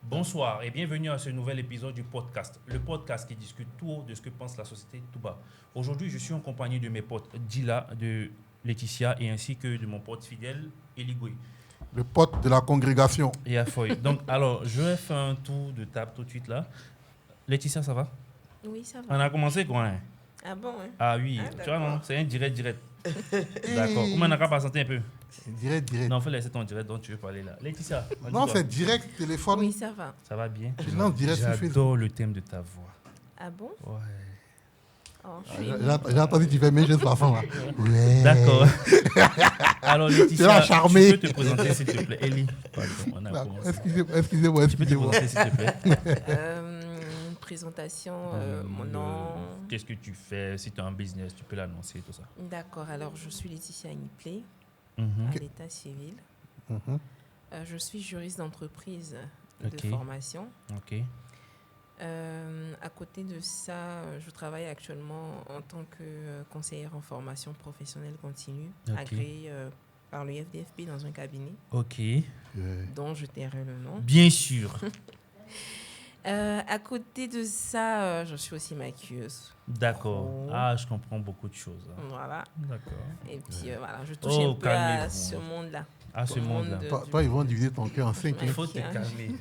Bonsoir et bienvenue à ce nouvel épisode du podcast. Le podcast qui discute tout haut de ce que pense la société tout bas. Aujourd'hui, je suis en compagnie de mes potes Dila, de Laetitia et ainsi que de mon pote fidèle Eligwe. Le pote de la congrégation. Et à Foy. Donc, alors, je vais faire un tour de table tout de suite là. Laetitia, ça va? Oui, ça va. On a commencé quoi hein? Ah bon, hein? Ah oui, tu vois non? C'est un direct. D'accord. Ou on n'a qu'à patienter un peu. Direct. Non, faut laisser ton direct dont tu veux parler là. Laetitia. Non, c'est direct, téléphone. Oui, ça va. Ça va bien? Tu lances direct sur Facebook. J'adore le thème de ta voix. Ah bon? Ouais. Oh, J'ai entendu que tu fais mes gestes façon là. Ouais. D'accord. Alors, Tu Laetitia, l'as charmé. tu peux te présenter s'il te plaît. Ellie, pardon, on a commencé. Excusez-moi. Tu peux te présenter s'il te plaît. présentation, mon nom. Qu'est-ce que tu fais? Si tu as un business, tu peux l'annoncer, tout ça. D'accord, alors je suis Laetitia Niplé, Mhm. à l'état civil. Je suis juriste d'entreprise Ok. de formation. Ok. À côté de ça, je travaille actuellement en tant que conseillère en formation professionnelle continue, Ok. agréée par le FDFP dans un cabinet, Ok. dont je tairai le nom. Bien sûr. À côté de ça, je suis aussi maquilleuse. D'accord. Oh. Ah, je comprends beaucoup de choses. Hein. Voilà. D'accord. Et puis voilà, je touche Oh, un peu à calmez-vous. ce monde-là. À ce Au monde-là. monde Toi, ils vont diviser ton cœur en 5. Il faut te calmer.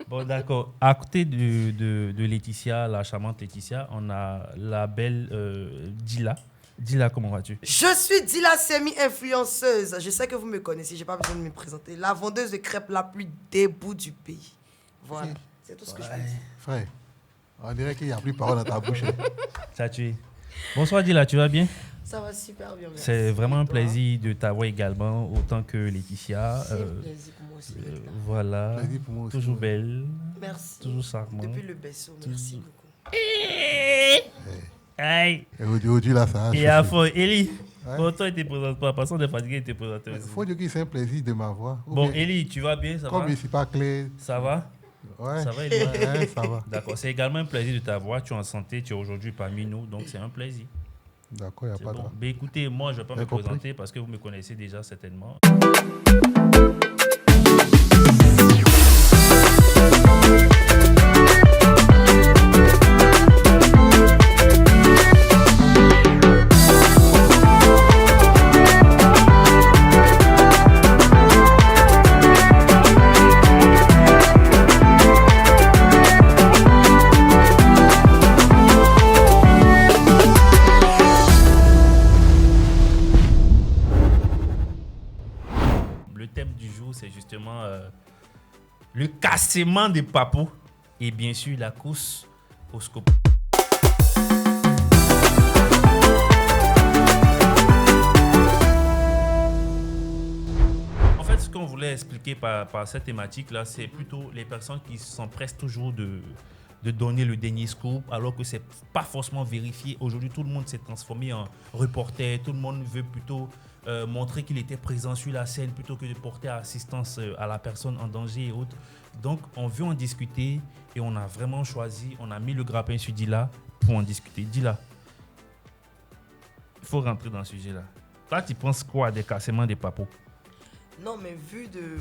Bon, d'accord. À côté de Laetitia, la charmante Laetitia, on a la belle Dila. Dila, comment vas-tu? Je suis Dila Semi, influenceuse. Je sais que vous me connaissez, j'ai pas besoin de me présenter. La vendeuse de crêpes la plus debout du pays. Voilà, c'est tout ce que je peux dire. Frère, on dirait qu'il n'y a plus de parole dans ta bouche. Ça tu es. Bonsoir Dila, tu vas bien? Ça va super bien. merci. C'est vraiment un Et toi? plaisir de t'avoir également, autant que Laetitia. C'est un plaisir pour moi aussi d'être là. Voilà. Plaisir pour moi aussi. Toujours belle, Merci. toujours charmante. Depuis le berceau, merci beaucoup. Aïe. Et aujourd'hui, là, ça a Et à chauffé. fond, Ellie. Ouais. Bon, toi, il te présente pas. Passons de fatigué, il te présente Il aussi. faut dire que c'est un plaisir de m'avoir. Ou Bon, bien, Ellie, tu vas bien? Ça comme va? je ne suis pas clair. Ça va? Ouais. Ça va, Ellie? Ouais, ça va. D'accord, c'est également un plaisir de t'avoir. Tu es en santé, tu es aujourd'hui parmi nous, donc c'est un plaisir. D'accord, il n'y a C'est pas bon. de. Ben, écoutez, moi, je ne vais pas J'ai me compris. présenter parce que vous me connaissez déjà certainement. Le thème du jour, c'est justement le cassement des papous et bien sûr la course au scope. En fait, ce qu'on voulait expliquer par cette thématique-là, c'est plutôt les personnes qui s'empressent toujours de donner le dernier scoop, alors que ce n'est pas forcément vérifié. Aujourd'hui, tout le monde s'est transformé en reporter, tout le monde veut plutôt montrer qu'il était présent sur la scène plutôt que de porter assistance à la personne en danger et autres. Donc, on veut en discuter et on a vraiment choisi, on a mis le grappin sur Dila pour en discuter. Dila, il faut rentrer dans ce sujet-là. Toi, tu penses quoi des cassements des papous? Non, mais vu de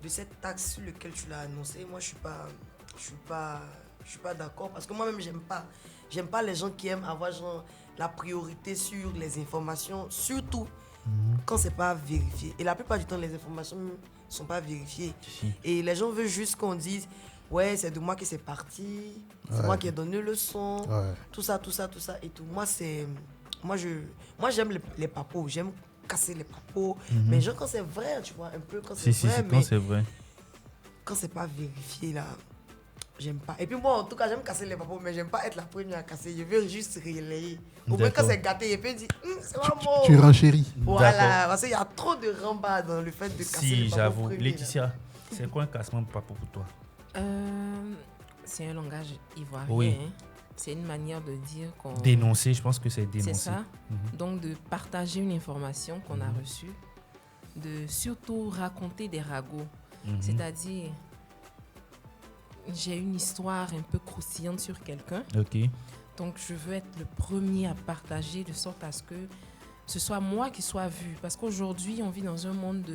cette taxe sur laquelle tu l'as annoncé, moi je suis pas d'accord parce que moi-même j'aime pas les gens qui aiment avoir genre la priorité sur les informations, surtout quand c'est pas vérifié. Et la plupart du temps les informations sont pas vérifiées. Si. Et les gens veulent juste qu'on dise ouais, c'est de moi que c'est parti, c'est Ouais. moi qui ai donné le son, Ouais. tout ça et tout. Moi j'aime les papos, j'aime casser les papos, mais genre quand c'est vrai, tu vois, un peu quand c'est Si, vrai, quand mais c'est vrai. quand c'est pas vérifié là, j'aime pas. Et puis moi en tout cas j'aime casser les papos, mais j'aime pas être la première à casser, je veux juste relayer. Au moins quand D'accord. c'est gâté, je peux dire c'est pas bon. Tu renchéris. Voilà, D'accord. parce qu'il y a trop de ramba dans le fait de casser Si, les papos. j'avoue. premiers, là. Laetitia, c'est quoi un cassement de papou pour toi? C'est un langage ivoirien. Oui. Hein. C'est une manière de dire qu'on... Dénoncer, je pense que c'est dénoncer. C'est ça. Mhm. Donc, de partager une information qu'on a reçue, de surtout raconter des ragots. Mhm. C'est-à-dire, j'ai une histoire un peu croustillante sur quelqu'un. Ok. Donc, je veux être le premier à partager de sorte à ce que ce soit moi qui soit vu. Parce qu'aujourd'hui, on vit dans un monde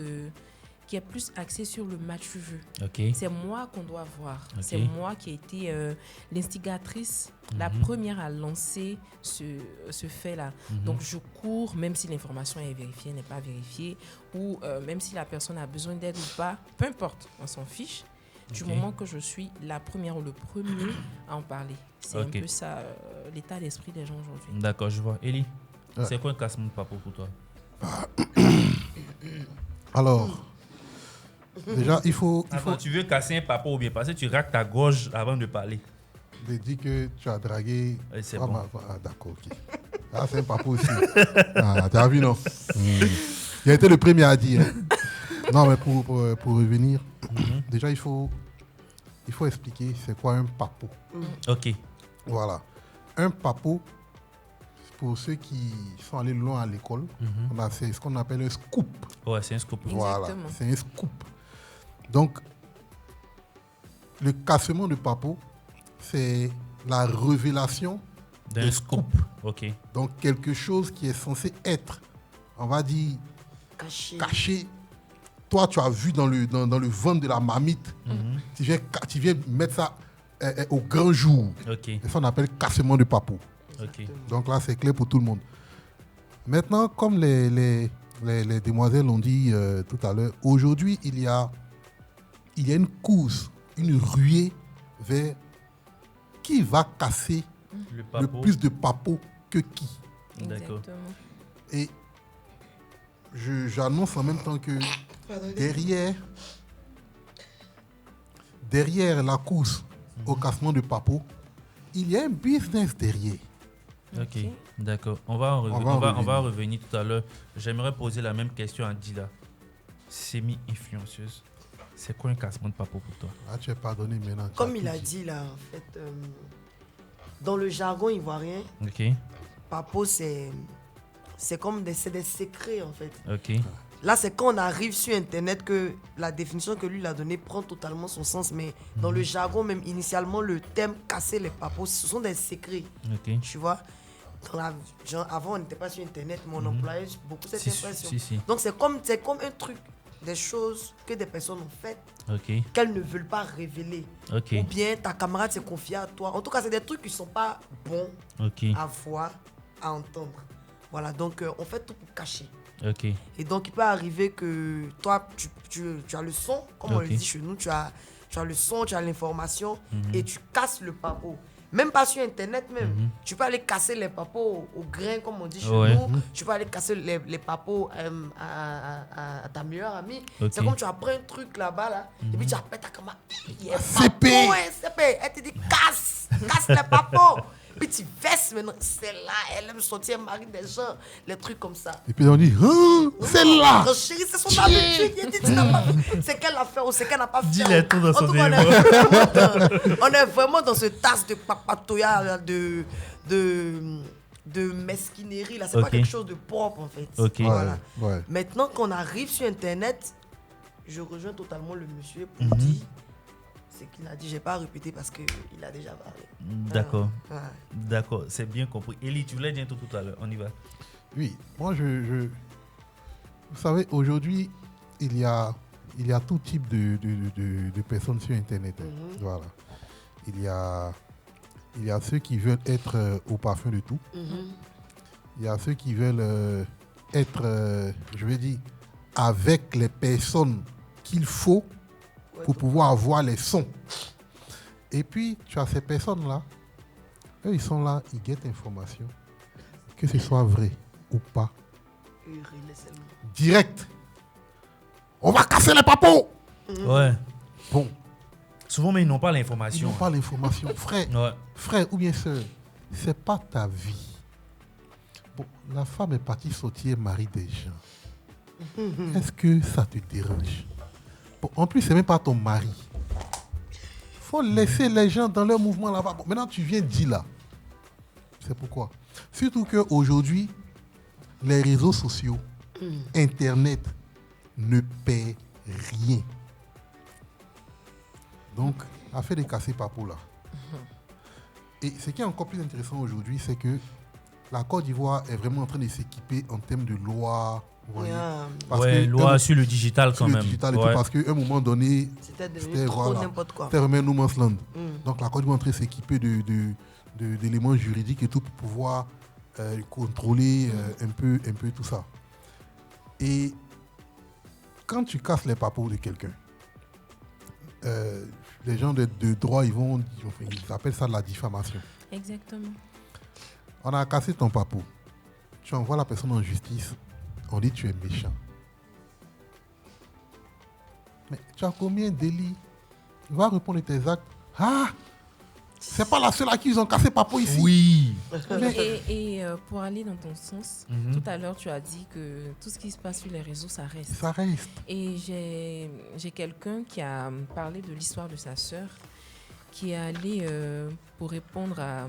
qui est plus axé sur le match jeu. Ok. C'est moi qu'on doit voir. Ok. C'est moi qui ai été l'instigatrice, la première à lancer ce fait-là. Donc, je cours, même si l'information est vérifiée, n'est pas vérifiée, ou même si la personne a besoin d'aide ou pas, peu importe, on s'en fiche. Du moment que je suis la première ou le premier à en parler. C'est un peu ça, l'état d'esprit des gens aujourd'hui. D'accord, je vois. Eli, c'est quoi un cassement de papo pour toi? Alors, déjà, il faut Attends, tu veux casser un papo ou bien parce que tu raques ta gorge avant de parler? te dire que tu as dragué. Oui, c'est Ah, bon. d'accord, ok. Ah, c'est un papo aussi. Ah, t'as vu, non? Il a été le premier à dire. Non, mais pour revenir, déjà, il faut expliquer c'est quoi un papo. Ok. Voilà. Un papo, pour ceux qui sont allés loin à l'école, c'est ce qu'on appelle un scoop. Ouais, c'est un scoop. Voilà, Exactement. c'est un scoop. Donc, le cassement de papo, c'est la révélation D'un scoop. Ok. Donc, quelque chose qui est censé être, on va dire, caché. Toi, tu as vu dans le ventre de la mamite, tu viens mettre ça au grand jour. Ok. Et ça, on appelle cassement de papo. Ok. Donc là, c'est clair pour tout le monde. Maintenant, comme les demoiselles l'ont dit tout à l'heure, aujourd'hui, il y a une course, une ruée vers qui va casser Le le papo. plus de papo que qui. D'accord. Exactement. Et j'annonce en même temps que derrière la course au cassement de papo, il y a un business derrière. Ok, d'accord. On va en revenir tout à l'heure. J'aimerais poser la même question à Dila. Semi-influenceuse. C'est quoi un cassement de papo pour toi? Ah, tu es pardonné maintenant. tu Comme as il tout a dit. dit là, en fait, dans le jargon ivoirien, Ok, papo, c'est comme des secrets en fait. ok, Là, c'est quand on arrive sur Internet que la définition que lui a donnée prend totalement son sens. Mais dans le jargon, même initialement, le thème casser les papos, ce sont des secrets. ok. Tu vois, avant, on n'était pas sur Internet, mais on employait beaucoup cette impression. Si. Donc, c'est comme un truc, des choses que des personnes ont faites Ok, qu'elles ne veulent pas révéler. ok, Ou bien ta camarade s'est confiée à toi. En tout cas, c'est des trucs qui ne sont pas bons ok, à voir, à entendre. Voilà, donc on fait tout pour cacher. ok, Et donc, il peut arriver que toi, tu as le son, comme on Ok. le dit chez nous, tu as le son, tu as l'information et tu casses le papo. Même pas sur Internet même. Tu peux aller casser les papos au grain, comme on dit chez Ouais. nous. Tu peux aller casser les papos à ta meilleure amie. Ok. C'est comme tu apprends un truc là-bas, là, et puis tu appelles ta camarade. Il y a un CP. papo, hein, CP. Elle te dit casse les papos. Puis tu vestes maintenant. Celle-là, elle aime sortir mari des gens, les trucs comme ça. Et puis on dit, celle-là. Non, chérie, c'est son habitude. Il dit, tu n'as pas fait. C'est qu'elle a fait ou c'est qu'elle n'a pas fait. Dis-le tout dans En son tout cas, élément. on est vraiment dans ce tasse de papatoya, là, de mesquinerie. Là, c'est Ok. pas quelque chose de propre, en fait. Ok. Voilà. Ouais. Maintenant qu'on arrive sur Internet, je rejoins totalement le monsieur pour dire ce qu'il a dit. Je n'ai pas répété parce qu'il a déjà parlé. D'accord, Ouais. d'accord, c'est bien compris. Eli, tu voulais dire tout à l'heure, on y va. Oui, moi vous savez, aujourd'hui, il y a tout type de personnes sur Internet. Hein. Voilà. Il y a ceux qui veulent être au parfum de tout. Il y a ceux qui veulent être, je vais dire, avec les personnes qu'il faut pour pouvoir avoir les sons. Et puis, tu as ces personnes-là, eux, ils sont là, ils guettent l'information, que ce soit vrai ou pas. Direct. On va casser les papos. Ouais. Bon, Souvent, mais ils n'ont pas ils l'information. n'ont pas l'information. Frère, Ouais. frère ou bien sœur, c'est pas ta vie. Bon, la femme est partie sortir mari des gens. Est-ce que ça te dérange? Bon, en plus, c'est même pas ton mari. Faut laisser les gens dans leur mouvement là-bas. Bon, maintenant, tu viens dire là. C'est pourquoi. Surtout qu'aujourd'hui, les réseaux sociaux, Internet, ne paient rien. Donc, affaire de casser papou là. Et ce qui est encore plus intéressant aujourd'hui, c'est que la Côte d'Ivoire est vraiment en train de s'équiper en termes de loi Vous voyez? Yeah. Parce Ouais, que loi un- sur le digital sur quand le même. digital et tout, Ouais. parce qu'à un moment donné, C'était devenu c'était trop voilà, n'importe quoi. c'était vraiment no man's land. Mm. Donc la Côte d'Ivoire est en train de s'équiper d'éléments juridiques et tout pour pouvoir contrôler un peu tout ça. Et quand tu casses les papos de quelqu'un, les gens de droit, ils appellent ça de la diffamation. Exactement. On a cassé ton papo. Tu envoies la personne en justice. On dit tu es méchant. Mais tu as combien de délits? Il va répondre de tes actes. Ah! C'est pas la seule à qui ils ont cassé papo ici. Oui. Et pour aller dans ton sens, Mhm. tout à l'heure, tu as dit que tout ce qui se passe sur les réseaux, ça reste. Ça reste. Et j'ai quelqu'un qui a parlé de l'histoire de sa sœur, qui est allé pour répondre à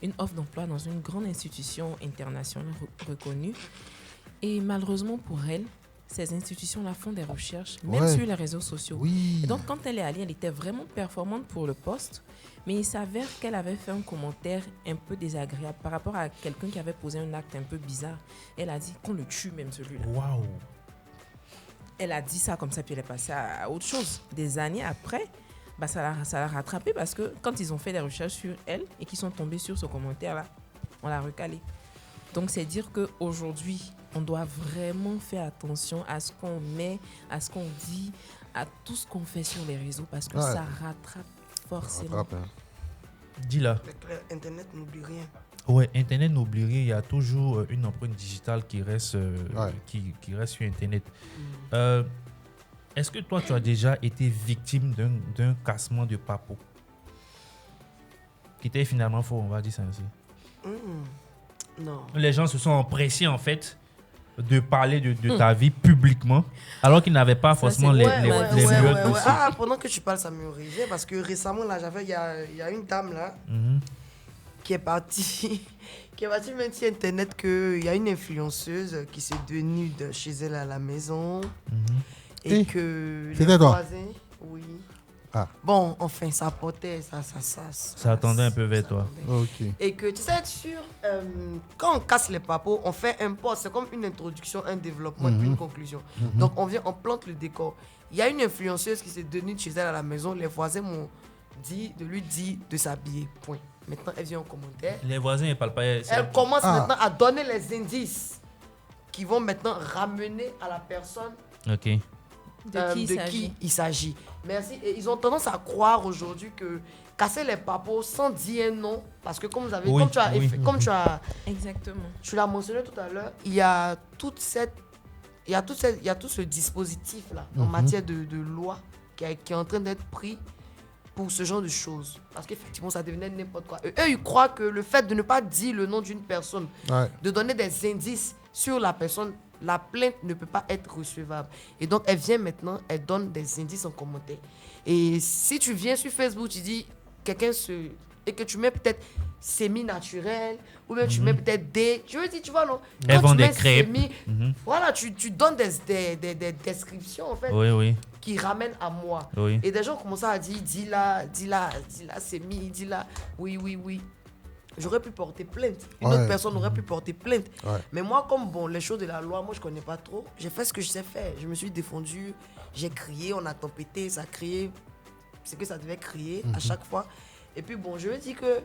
une offre d'emploi dans une grande institution internationale reconnue. Et malheureusement pour elle, ces institutions-là font des recherches, même Ouais. sur les réseaux sociaux. Oui. Et donc, quand elle est allée, elle était vraiment performante pour le poste, mais il s'avère qu'elle avait fait un commentaire un peu désagréable par rapport à quelqu'un qui avait posé un acte un peu bizarre. Elle a dit qu'on le tue même celui-là. Waouh. Elle a dit ça comme ça, puis elle est passée à autre chose. Des années après, bah, ça l'a rattrapée parce que quand ils ont fait des recherches sur elle et qu'ils sont tombés sur ce commentaire-là, on l'a recalé. Donc, c'est dire qu'aujourd'hui, on doit vraiment faire attention à ce qu'on met, à ce qu'on dit, à tout ce qu'on fait sur les réseaux parce que Ouais. ça rattrape forcément. Rattrape, hein. Dis-la. C'est clair, Internet n'oublie rien. Ouais, Internet n'oublie rien. Il y a toujours une empreinte digitale qui reste, Ouais. qui reste sur Internet. Est-ce que toi, tu as déjà été victime d'un cassement de papo qui était finalement faux, on va dire ça ainsi? Non. Les gens se sont empressés, en fait, de parler de ta vie publiquement, alors qu'ils n'avaient pas Ça, forcément c'est- les ouais, les ouais, meilleurs ouais, dossiers. Ah, pendant que tu parles, ça me réveille parce que récemment, là, il y a une dame là Mhm. qui est partie, qui est partie même sur Internet qu'il y a une influenceuse qui s'est dénude chez elle à la maison et Eh, que c'était les toi? voisins, oui. Ah. Bon, enfin, ça portait, Ça attendait un peu vers toi. Ok. Et que tu sais être sûr, quand on casse les papos, on fait un post, c'est comme une introduction, un développement, une conclusion. Donc on vient, on plante le décor. Il y a une influenceuse qui s'est tenue de chez elle à la maison, les voisins m'ont dit de lui dire de s'habiller. Point. Maintenant, elle vient en commentaire. Les voisins, ils parlent pas. Elle commence Ah. maintenant à donner les indices qui vont maintenant ramener à la personne Ok. De qui il s'agit. il s'agit. Merci. Et ils ont tendance à croire aujourd'hui que casser les papos sans dire un nom, parce que comme vous avez, Oui, comme tu as, oui. comme Exactement. tu l'as mentionné tout à l'heure, il y a tout ce dispositif là en matière de loi qui est en train d'être pris pour ce genre de choses, parce qu'effectivement ça devenait n'importe quoi. Et eux ils croient que le fait de ne pas dire le nom d'une personne, Ouais. de donner des indices sur la personne, la plainte ne peut pas être recevable. Et donc, elle vient maintenant, elle donne des indices en commentaire. Et si tu viens sur Facebook, tu dis quelqu'un et que tu mets peut-être semi-naturel, ou bien tu mets peut-être des... Je veux dire, tu vois, non? Elles Quand tu vendent des mets crêpes. voilà, tu donnes des descriptions, en fait, Oui, oui. qui ramènent à moi. Oui. Et des gens commencent à dire, dis là, semi, dis là, oui. J'aurais pu porter plainte. Une Ouais. autre personne aurait pu porter plainte. Ouais. Mais moi, comme bon, les choses de la loi, moi, je connais pas trop. J'ai fait ce que je sais faire. Je me suis défendu, j'ai crié, on a tempêté, ça a crié ce que ça devait crier à chaque fois. Et puis bon, je me dis que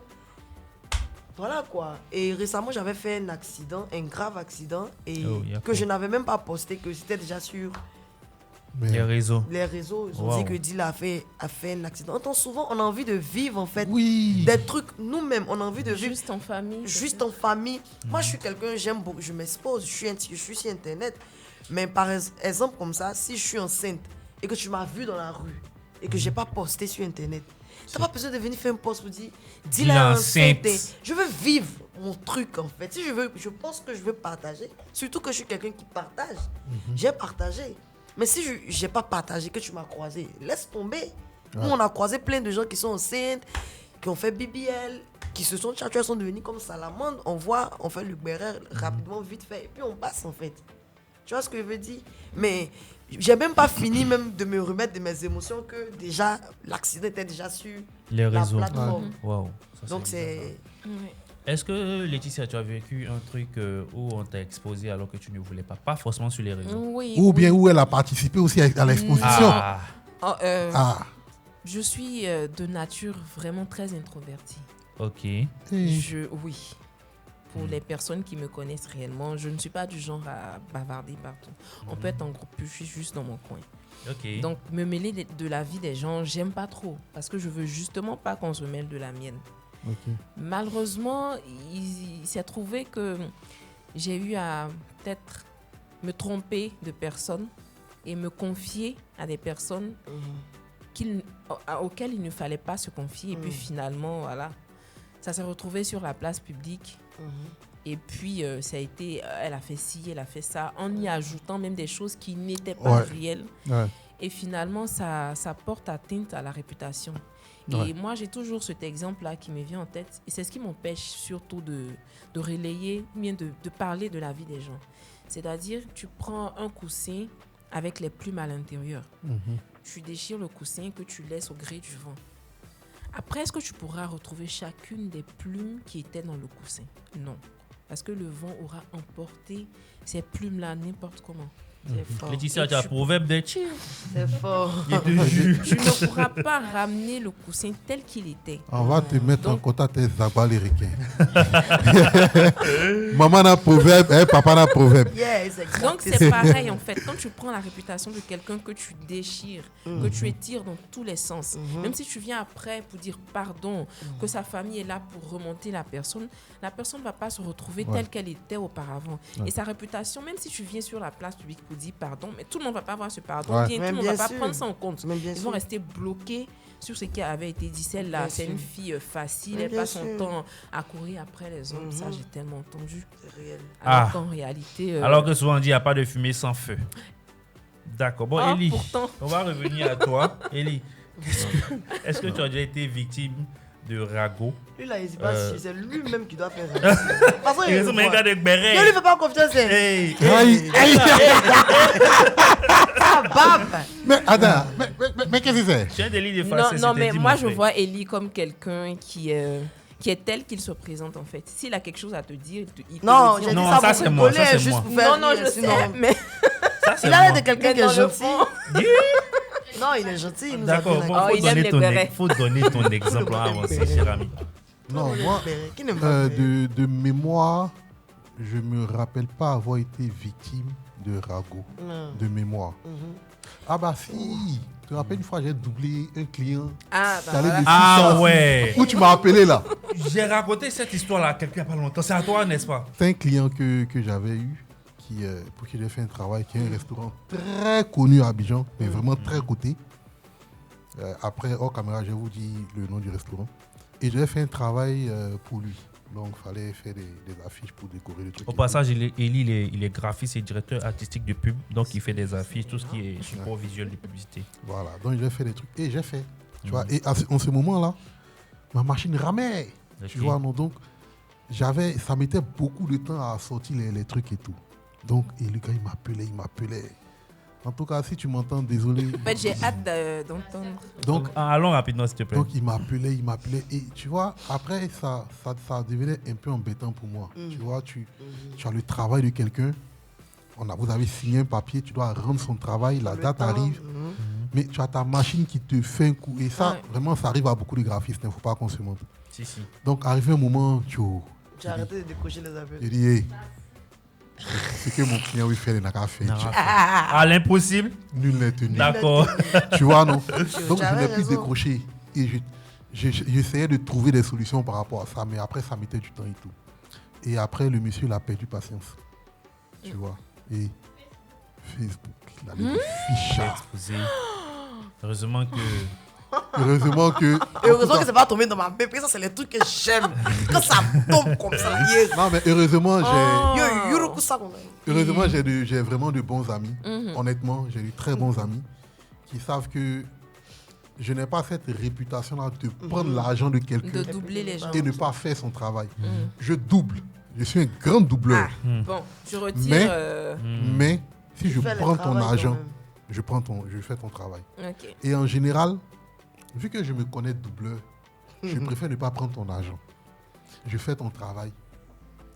voilà quoi. Et récemment, j'avais fait un accident, un grave accident, et Oh, y a que quoi? je n'avais même pas posté, que c'était déjà sur Mais, Les réseaux. les réseaux. Ils ont Wow. dit que Dila a fait un accident. Autant souvent, on a envie de vivre en fait oui. des trucs nous-mêmes. On a envie de vivre Juste en famille. juste en famille. Moi, je suis quelqu'un, j'aime beaucoup, je m'expose, je suis sur Internet. Mais par exemple, comme ça, si je suis enceinte et que tu m'as vu dans la rue et que j'ai pas posté sur Internet, tu n'as pas besoin de venir faire un post pour dire Dis-la enceinte. Je veux vivre mon truc en fait. Si je pense que je veux partager, surtout que je suis quelqu'un qui partage. J'ai partagé. Mais si je n'ai pas partagé, que tu m'as croisé, laisse tomber. Nous, on a croisé plein de gens qui sont enceintes, qui ont fait BBL, qui se sont tchatchés, sont devenus comme salamandres. On fait le BRR rapidement, vite fait, et puis on passe en fait. Tu vois ce que je veux dire? Mais j'ai même pas fini même de me remettre de mes émotions que déjà l'accident était déjà sur Les la réseaux. plateforme. Waouh. Ça, Donc bizarre. c'est... Ouais. Est-ce que, Laetitia, tu as vécu un truc où on t'a exposé alors que tu ne voulais pas? Pas forcément sur les réseaux. Oui. Ou bien où elle a participé aussi à l'exposition. Ah, Oh, Ah. Je suis de nature vraiment très introvertie. ok. Oui. Pour les personnes qui me connaissent réellement, je ne suis pas du genre à bavarder partout. On peut être en groupe, puis je suis juste dans mon coin. Ok. Donc, me mêler de la vie des gens, j'aime pas trop. Parce que je veux justement pas qu'on se mêle de la mienne. Ok. Malheureusement, il s'est trouvé que j'ai eu à peut-être me tromper de personnes et me confier à des personnes auxquelles il ne fallait pas se confier. Et puis finalement, voilà, ça s'est retrouvé sur la place publique. Et puis, ça a été, elle a fait ci, elle a fait ça, en y ajoutant même des choses qui n'étaient pas réelles. Ouais. Et finalement, ça porte atteinte à la réputation. Ouais. Et moi, j'ai toujours cet exemple-là qui me vient en tête. Et c'est ce qui m'empêche surtout de relayer, ou bien de parler de la vie des gens. C'est-à-dire, tu prends un coussin avec les plumes à l'intérieur. Tu déchires le coussin que tu laisses au gré du vent. Après, est-ce que tu pourras retrouver chacune des plumes qui étaient dans le coussin? Non. Parce que le vent aura emporté ces plumes-là n'importe comment. C'est fort. Laetitia, tu as le proverbe des chiens. C'est fort. Je te jure. Tu ne pourras pas ramener le coussin tel qu'il était. On va te mettre en Donc- contact avec Zagba les requins. Maman n'a proverbe, papa n'a proverbe. Yes, exact. Donc c'est pareil en fait. Quand tu prends la réputation de quelqu'un que tu déchires, que tu étires dans tous les sens, même si tu viens après pour dire pardon, que sa famille est là pour remonter la personne ne va pas se retrouver telle qu'elle était auparavant. Et sa réputation, même si tu viens sur la place publique pour dire pardon, mais tout le monde ne va pas avoir ce pardon, Ouais. bien, Mais tout le monde ne bien va pas sûr. prendre ça en compte. Mais bien Ils sûr. vont rester bloqués sur ce qui avait été dit. Celle-là, Bien c'est sûr. une fille facile, Mais elle bien passe son sûr. temps à courir après les hommes. Ça, j'ai tellement entendu. C'est réel. Alors Ah. qu'en réalité... Alors que souvent on dit, il n'y a pas de fumée sans feu. D'accord. Bon, Oh, Elie, pourtant. on va revenir à toi. Elie, est-ce que tu as déjà été victime de ragot? Lui, là, il sait pas si c'est lui-même qui doit faire ça. Parce Il qu'il est un gars de ne lui béret. fait pas confiance. Hey, Aïe, aïe. Ah, bam. Mais attends, mais qu'est-ce que c'est? tu as des lits de Non, face. non, mais moi, je vois Elie comme quelqu'un qui est tel qu'il se présente, en fait. S'il a quelque chose à te dire, il te Non, le dit. j'ai dit Non, ça ça, pour c'est moi, rigoler, ça, c'est juste moi. pour faire Non, non, rire, je sinon- sais, mais... Ça, c'est Il a l'air moi. de quelqu'un Mais qui est dans le gentil. fond- Non, il est gentil. Il nous a D'accord, fait bon, la- Oh, faut il aime donner les ton bérets. faut donner ton exemple pour avancer, cher ami. Non, moi, Qui n'aime pas de mémoire, je me rappelle pas avoir été victime de ragot. Non. De mémoire. Ah bah si. Tu te rappelles une fois, j'ai doublé un client. Ah, bah T'es allé voilà. dessus, Ah ça. ouais. Où tu m'as appelé là? J'ai raconté cette histoire-là à quelqu'un il n'y a pas longtemps. C'est à toi, n'est-ce pas? C'est un client que j'avais eu, pour qui j'ai fait un travail, qui est un restaurant très connu à Abidjan, mais vraiment très coté. Après, hors caméra, je vous dis le nom du restaurant. Et j'ai fait un travail pour lui. Donc, il fallait faire des affiches pour décorer le truc. Au et passage, Elie, il est graphiste et directeur artistique de pub. Donc, il fait des affiches, tout ce qui est support visuel de publicité. tout. Voilà. Donc, j'ai fait des trucs. Et j'ai fait. Tu vois, et en ce moment-là, ma machine ramait. Tu Ok. vois, non, donc, ça mettait beaucoup de temps à sortir les trucs et tout. Donc, et le gars, il m'appelait. En tout cas, si tu m'entends, désolé. En fait, j'ai hâte d'entendre. Donc, Allons rapidement, s'il te plaît. donc il m'appelait. Et tu vois, après, ça devenait un peu embêtant pour moi. Tu vois, tu as le travail de quelqu'un. Vous avez signé un papier, tu dois rendre son travail, la date arrive. Mais tu as ta machine qui te fait un coup. Et ça, Ouais. vraiment, ça arrive à beaucoup de graphistes. Il ne faut pas qu'on se montre. Si, si. Donc, arrivé un moment, Tu as arrêté de décocher les je appels. dis, hey, ce que mon client veut faire, il n'a qu'à faire. Non, à l'impossible. Nul n'est tenu. D'accord. Tu vois, non? Donc, tu je avais n'ai plus raison. décroché. Et j'essayais de trouver des solutions par rapport à ça. Mais après, ça mettait du temps et tout. Et après, le monsieur, il a perdu patience. Tu vois? Et Facebook, il a des fichards. Exposé. Heureusement que. Heureusement que... Et heureusement que c'est pas tombé dans ma main. Parce que ça, c'est les trucs que j'aime. Quand ça tombe comme ça, yes. Non, mais heureusement, Heureusement, j'ai vraiment de bons amis. Honnêtement, j'ai de très bons amis qui savent que je n'ai pas cette réputation-là de prendre l'argent de quelqu'un De doubler les gens. et ne pas faire son travail. Je double. Je suis un grand doubleur. Bon, je retire... Mais- Mais si je fais le prends ton travail quand argent, même. je fais ton travail. Ok. Et en général, vu que je me connais doubleur, je préfère ne pas prendre ton argent. je fais ton travail.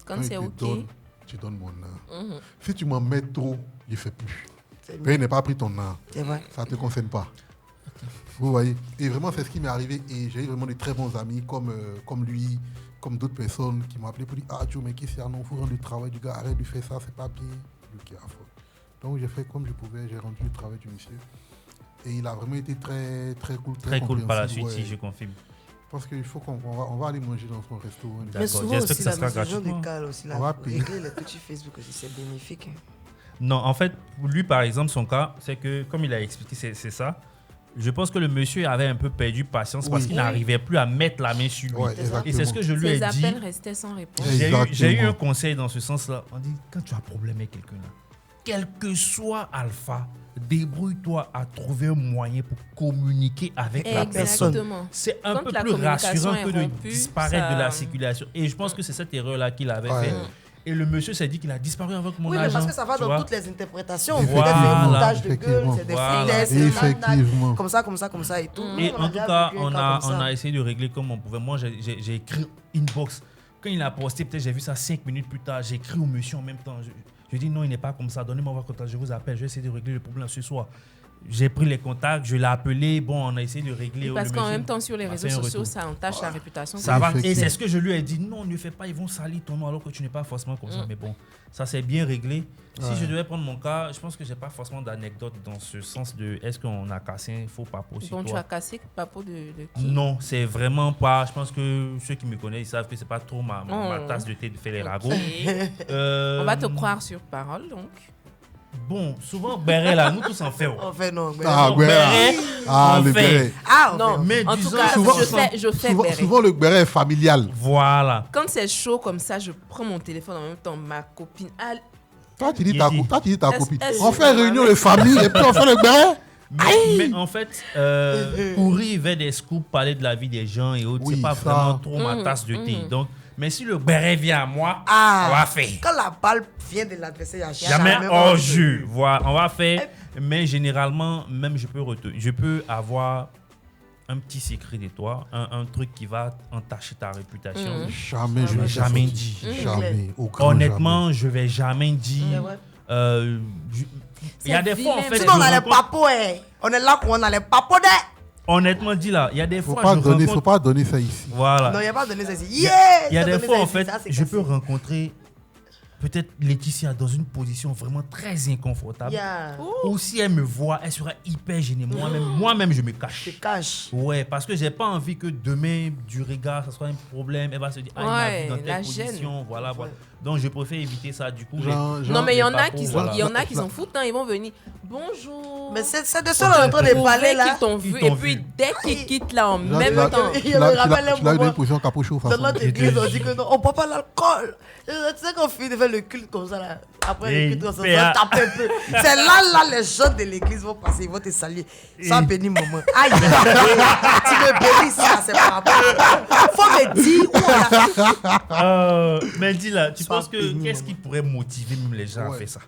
Quand c'est OK. Tu donnes mon art. Mhm. Si tu m'en mets trop, je ne fais plus. C'est Je n'ai pas pris ton art. C'est vrai. Ça ne te concerne pas. Vous voyez. Et vraiment, c'est ce qui m'est arrivé. Et j'ai eu vraiment de très bons amis comme lui, comme d'autres personnes qui m'ont appelé pour dire « Ah, Joe, mais qu'est-ce qu'il y a? Non, il faut rendre le travail du gars. Arrête de faire ça, c'est pas bien. » Ok, à fond. Donc, j'ai fait comme je pouvais. J'ai rendu le travail du monsieur. Et il a vraiment été très, très cool. Très cool par la suite, compréhensif, si ouais. je confirme. Parce qu'il faut on va aller manger dans son resto. Mais D'accord, souvent j'espère aussi, que ça la sera mise au jour gratuitement. des cales aussi, On va là, payer. régler les petits Facebook aussi, c'est bénéfique. Non, en fait, lui, par exemple, son cas, c'est que, comme il a expliqué, c'est ça. Je pense que le monsieur avait un peu perdu patience parce Oui. qu'il n'arrivait plus à mettre la main sur lui. Ouais, Et c'est ce que je lui ai Ses dit. appels restaient sans réponse. J'ai eu un Exactement. conseil dans ce sens-là. On dit, quand tu as un problème avec quelqu'un, là, quel que soit Alpha, débrouille-toi à trouver un moyen pour communiquer avec la personne. Exactement. C'est un Quand peu la plus communication rassurant est que de rompue, disparaître ça- de la circulation. Et je pense que c'est cette erreur-là qu'il avait Ouais. fait. Et le monsieur s'est dit qu'il a disparu avec mon Oui, mais agent. parce que ça va tu dans vois. toutes les interprétations. Voilà. Peut-être des montages de gueule, Effectivement. c'est des Voilà. foutaises, c'est Effectivement. comme ça et tout. Et Nous, en a tout déjà cas, vécu un on cas a, comme on ça. a essayé de régler comme on pouvait. Moi, j'ai écrit inbox. Quand il a posté, peut-être j'ai vu ça 5 minutes plus tard. J'ai écrit au monsieur en même temps. Je dis non, il n'est pas comme ça. Donnez-moi votre contact, je vous appelle. Je vais essayer de régler le problème ce soir. J'ai pris les contacts, je l'ai appelé. Bon, on a essayé de régler. Parce le qu'en monsieur même temps, sur les m'a réseaux fait un sociaux, retour. ça entache la réputation. Ça va. Et Effectivement. c'est ce que je lui ai dit. Non, ne fais pas, ils vont salir ton nom alors que tu n'es pas forcément comme ça. Mais bon, ça s'est bien réglé. Si je devais prendre mon cas, je pense que j'ai pas forcément d'anecdote dans ce sens de est-ce qu'on a cassé un faux papo sur Donc, tu toi. as cassé le papo de qui? Non, c'est vraiment pas. Je pense que ceux qui me connaissent, ils savent que c'est pas trop ma Oh. tasse de thé de faire les ragots. Ok. On va te croire sur parole, donc. Bon, souvent, béret là, nous tous en faisons. Enfin, non. Mais Ah, Donc, ouais. béret, Ah, on le fait. béret. Ah, Non, enfin, Mais en disons, tout cas, souvent- je fais Souvent, béret. souvent, le béret est familial. Voilà. Quand c'est chaud comme ça, je prends mon téléphone en même temps. Ma copine. Toi, tu dis Il ta, dit. toi, tu dis ta Est-ce- copine. est-ce On que- fait réunion de famille et puis on fait le béret. Mais en fait, courir vers des scoops, parler de la vie des gens et autres, Oui, c'est pas ça. vraiment trop ma tasse de thé. Donc, mais si le béret vient à moi, Ah. on va faire. Quand la balle vient de l'adversaire, il y a Jamais hors jeu. Voilà, on va faire. Mais généralement, même je peux avoir un petit secret de toi, un truc qui va entacher ta réputation. Jamais, Je je vais jamais dit. Jamais. Au grand Honnêtement, je vais jamais dire. Ouais. Il y a C'est des fois, en vilain. fait, Sinon, on je a les rencontre- papos, eh. On est là pour on a les papos, eh. honnêtement dit là, il y a des Faut fois, pas je donner, rencontre. faut pas donner ça ici. Voilà. Non, il n'y a pas donné ça ici. Il y a- Yeah! il y a T'as des donné fois, ça en ici, fait, ça, c'est je peux cassé. rencontrer peut-être Laetitia dans une position vraiment très inconfortable. Yeah. Ou si elle me voit, elle sera hyper gênée. Moi-même, je me Je cache. cache. Ouais, parce que j'ai pas envie que demain, du regard, ça soit un problème. Elle va se dire, ah, il m'a Ouais, vu dans la telle gêne. position. Voilà, voilà. Donc, je préfère éviter ça. Du coup, Non, mais il y en a papos, qui voilà. s'en foutent, hein, ils vont venir. Bonjour. Mais c'est de ça qu'on est en train de parler là. Qu'ils t'ont Qu'ils vu. t'ont Et puis, vu. dès qu'ils quittent là en Là, même là, temps. Il me rappelle un tu l'as eu moment. une position capuchon Dans façon. notre église, on dit que non, on ne boit pas l'alcool. Tu sais qu'on finit de faire le culte comme ça là. Après Hey, le culte, on se PA. tape un peu. C'est là, les gens de l'église vont passer, ils vont te saluer. Sois béni, maman. Aïe, tu me bénis, ça, c'est par rapport. Faut me dire où on a. Mais dis là, tu Sois penses que béni, qu'est-ce qui pourrait motiver même les gens à Ouais. faire ça?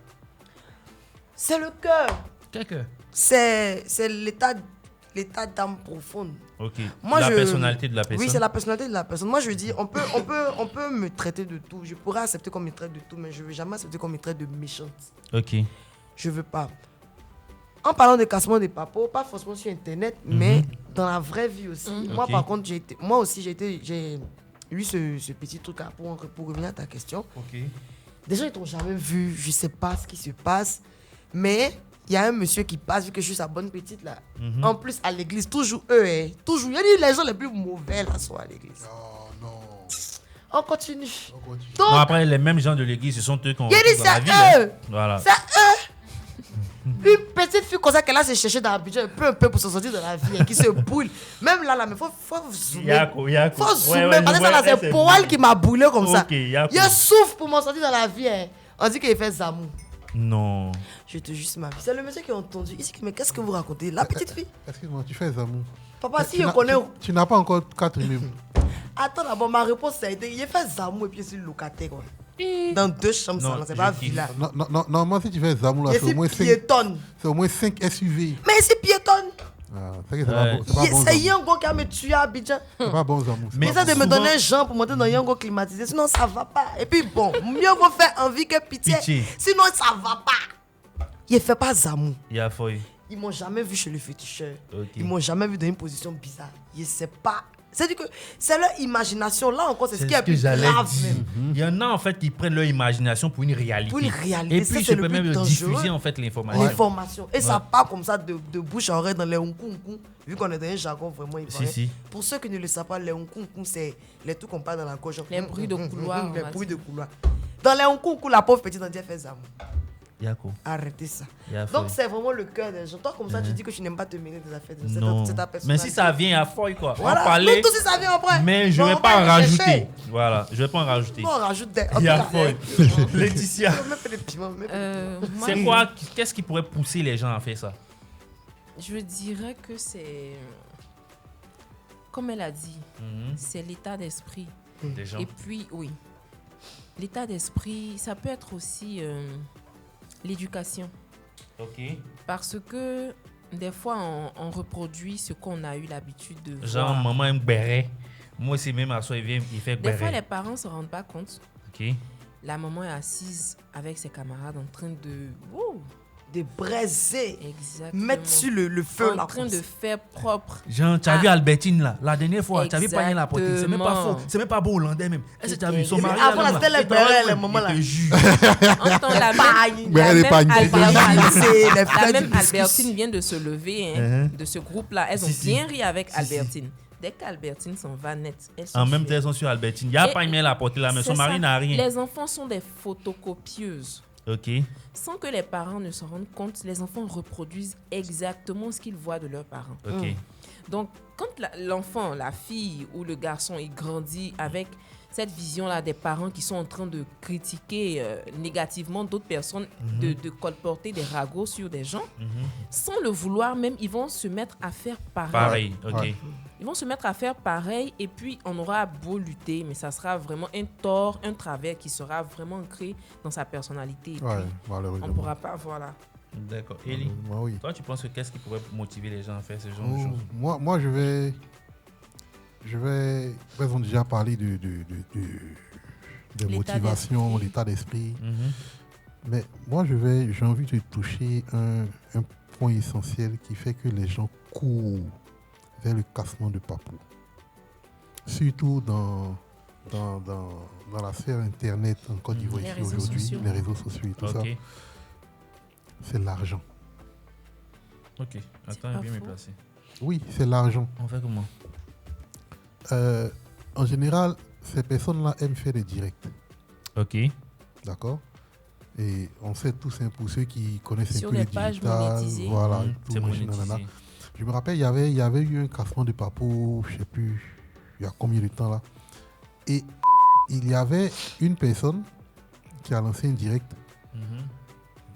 C'est le cœur. Quelqu'un. C'est l'état d'âme profonde. Ok. Moi, La personnalité de la personne. Oui, c'est la personnalité de la personne. Moi, je dis, on peut me traiter de tout. Je pourrais accepter qu'on me traite de tout, mais je ne veux jamais accepter qu'on me traite de méchante. Ok. Je veux pas. En parlant de cassement des papos, pas forcément sur Internet, mais dans la vraie vie aussi. Moi, Ok. par contre, j'ai eu ce petit truc là pour revenir à ta question. Ok. Des gens, ils t'ont jamais vu, je sais pas ce qui se passe, mais il y a un monsieur qui passe, vu que je suis sa bonne petite là. En plus, à l'église, toujours eux, toujours. Il y a les gens les plus mauvais là sont à l'église. Oh non. On continue. On continue. Bon, Donc, après, les mêmes gens de l'église, ce sont eux qui ont il a dit dans la c'est ville. hein. eux. Voilà. C'est eux. Une petite fille comme ça qu'elle a se chercher dans l'habitude un peu pour se sortir de la vie, qui se boule. Même là, mais faut zoomer. Yako. Faut zoomer. Parce que ça, là, c'est Powell qui m'a boulé comme ça. Ok, Yako. Je souffre pour m'en sortir dans la vie. On dit qu'il fait Zamou. Non. Je te jure, c'est ma vie. C'est le monsieur qui a entendu. Il dit, mais qu'est-ce que vous racontez? La petite fille. Excuse-moi, tu fais amour. Papa, si je connais. Tu n'as pas encore 4 immeubles. Attends d'abord, ma réponse, ça a été il a fait Zamou et puis c'est locataire. Quoi. Dans 2 chambres, Non, ça, c'est je pas kiffe. villa. Non, moi, si tu fais Zamou, là, Il c'est au moins est 5 piétonne. c'est au moins 5 SUV. Mais c'est piétonne. C'est que c'est pas bon. C'est Yango qui a me tué à Abidjan. C'est pas bon, Zamou. Mais Essaie de me donner un genre pour monter dans Yango climatisé, sinon ça va pas. Et puis bon, mieux vaut faire envie que pitié. Sinon ça va pas. Il fait pas Zamou. Il y a feuille. Ils m'ont jamais vu chez le féticheur. Ok. Ils m'ont jamais vu dans une position bizarre. Je sais pas. C'est-à-dire que c'est leur imagination. Là encore, c'est ce qui est plus grave. Il y en a en fait qui prennent leur imagination pour une réalité. Pour une réalité. Et puis c'est je peux le même plus diffuser dangereux. en fait l'information. L'information. Et ça part comme ça de bouche à oreille dans les Hongkong. Vu qu'on est dans un jargon vraiment ivoirien. Si. Pour ceux qui ne le savent pas, les Hongkong, c'est les trucs qu'on parle dans la gorge. Les bruits de couloir. Les bruits de couloir. Dans les Hongkong, la pauvre petite Nadia fait ça. Yako. Arrêtez ça. Yafo. Donc c'est vraiment le cœur des gens. Toi comme ça, tu dis que tu n'aimes pas te mêler des affaires. Non. C'est ta Mais personnalité. si ça vient à feuille quoi. Voilà. On parlait. Nous tous si ça vient après. Mais je Bon, vais on pas va en aller rajouter. chercher. Voilà, je vais pas en rajouter. Bon, on rajoute des. Il y a feuille. Laetitia. Même pas des piments. Moi, C'est quoi? Qu'est-ce qui pourrait pousser les gens à faire ça? Je dirais que c'est, comme elle a dit, c'est l'état d'esprit. Des gens. Et puis, oui, l'état d'esprit, ça peut être aussi l'éducation. Ok. Parce que des fois, on reproduit ce qu'on a eu l'habitude de Genre, voir. maman aime béret. Moi aussi, même à soi, il vient, il fait Des fois, les béret. parents ne se rendent pas compte. Ok. La maman est assise avec ses camarades en train de... Wouh, De braiser. exactement. Mettre sur le feu là. en train de faire propre. Genre, tu as vu Albertine là, la dernière fois, tu as vu Pagné la portée. C'est même pas Exactement. faux, c'est même pas beau hollandais même. Est-ce que tu as vu son mari? Avant, là, c'était les il travaille bérets, les même, moments là. il te jure. Entends la même, Mais elle est pas une C'est les la frères même du biscuit. Albertine vient de se lever hein, de ce groupe-là. Elles ont Si, si. bien ri avec Si, Albertine. Dès qu'Albertine s'en va net, elles sont En même temps, fières. elles sont sur Albertine. Il n'y a Et pas une la portée là, mais son c'est mari ça. n'a rien. Les enfants sont des photocopieuses. Ok. Sans que les parents ne s'en rendent compte, les enfants reproduisent exactement ce qu'ils voient de leurs parents. Ok. Donc, quand l'enfant, la fille ou le garçon, il grandit avec cette vision-là des parents qui sont en train de critiquer négativement d'autres personnes, de colporter des ragots sur des gens, sans le vouloir même, ils vont se mettre à faire pareil. Pareil, ok. Ouais. Ils vont se mettre à faire pareil et puis on aura beau lutter, mais ça sera vraiment un tort, un travers qui sera vraiment ancré dans sa personnalité. Et Ouais, puis, on malheureusement. ne pourra pas, voilà. D'accord. Eli, Moi, oui. toi, tu penses que qu'est-ce qui pourrait motiver les gens à faire ce genre de choses? Moi, je vais. Ils ont déjà parlé de L'état motivation, d'esprit. l'état d'esprit. Mhm. Mais moi, j'ai envie de toucher un point essentiel qui fait que les gens courent vers le cassement de papou. Surtout dans la sphère Internet en Côte d'Ivoire Les ici réseaux aujourd'hui, sociaux. les réseaux sociaux et tout ça, Ok. c'est l'argent. Ok. Attends, pas bien me faux. placer. Oui, c'est l'argent. On fait comment? En général, ces personnes-là aiment faire des directs. Ok. D'accord. Et on sait tous, hein, pour ceux qui connaissent Sur un peu les le pages digital, monétisées. voilà, Mhm. tout, C'est machin, monétisé. nanana. Je me rappelle, il y avait eu un cassement de papou, je ne sais plus, il y a combien de temps là. Et il y avait une personne qui a lancé un direct Mhm.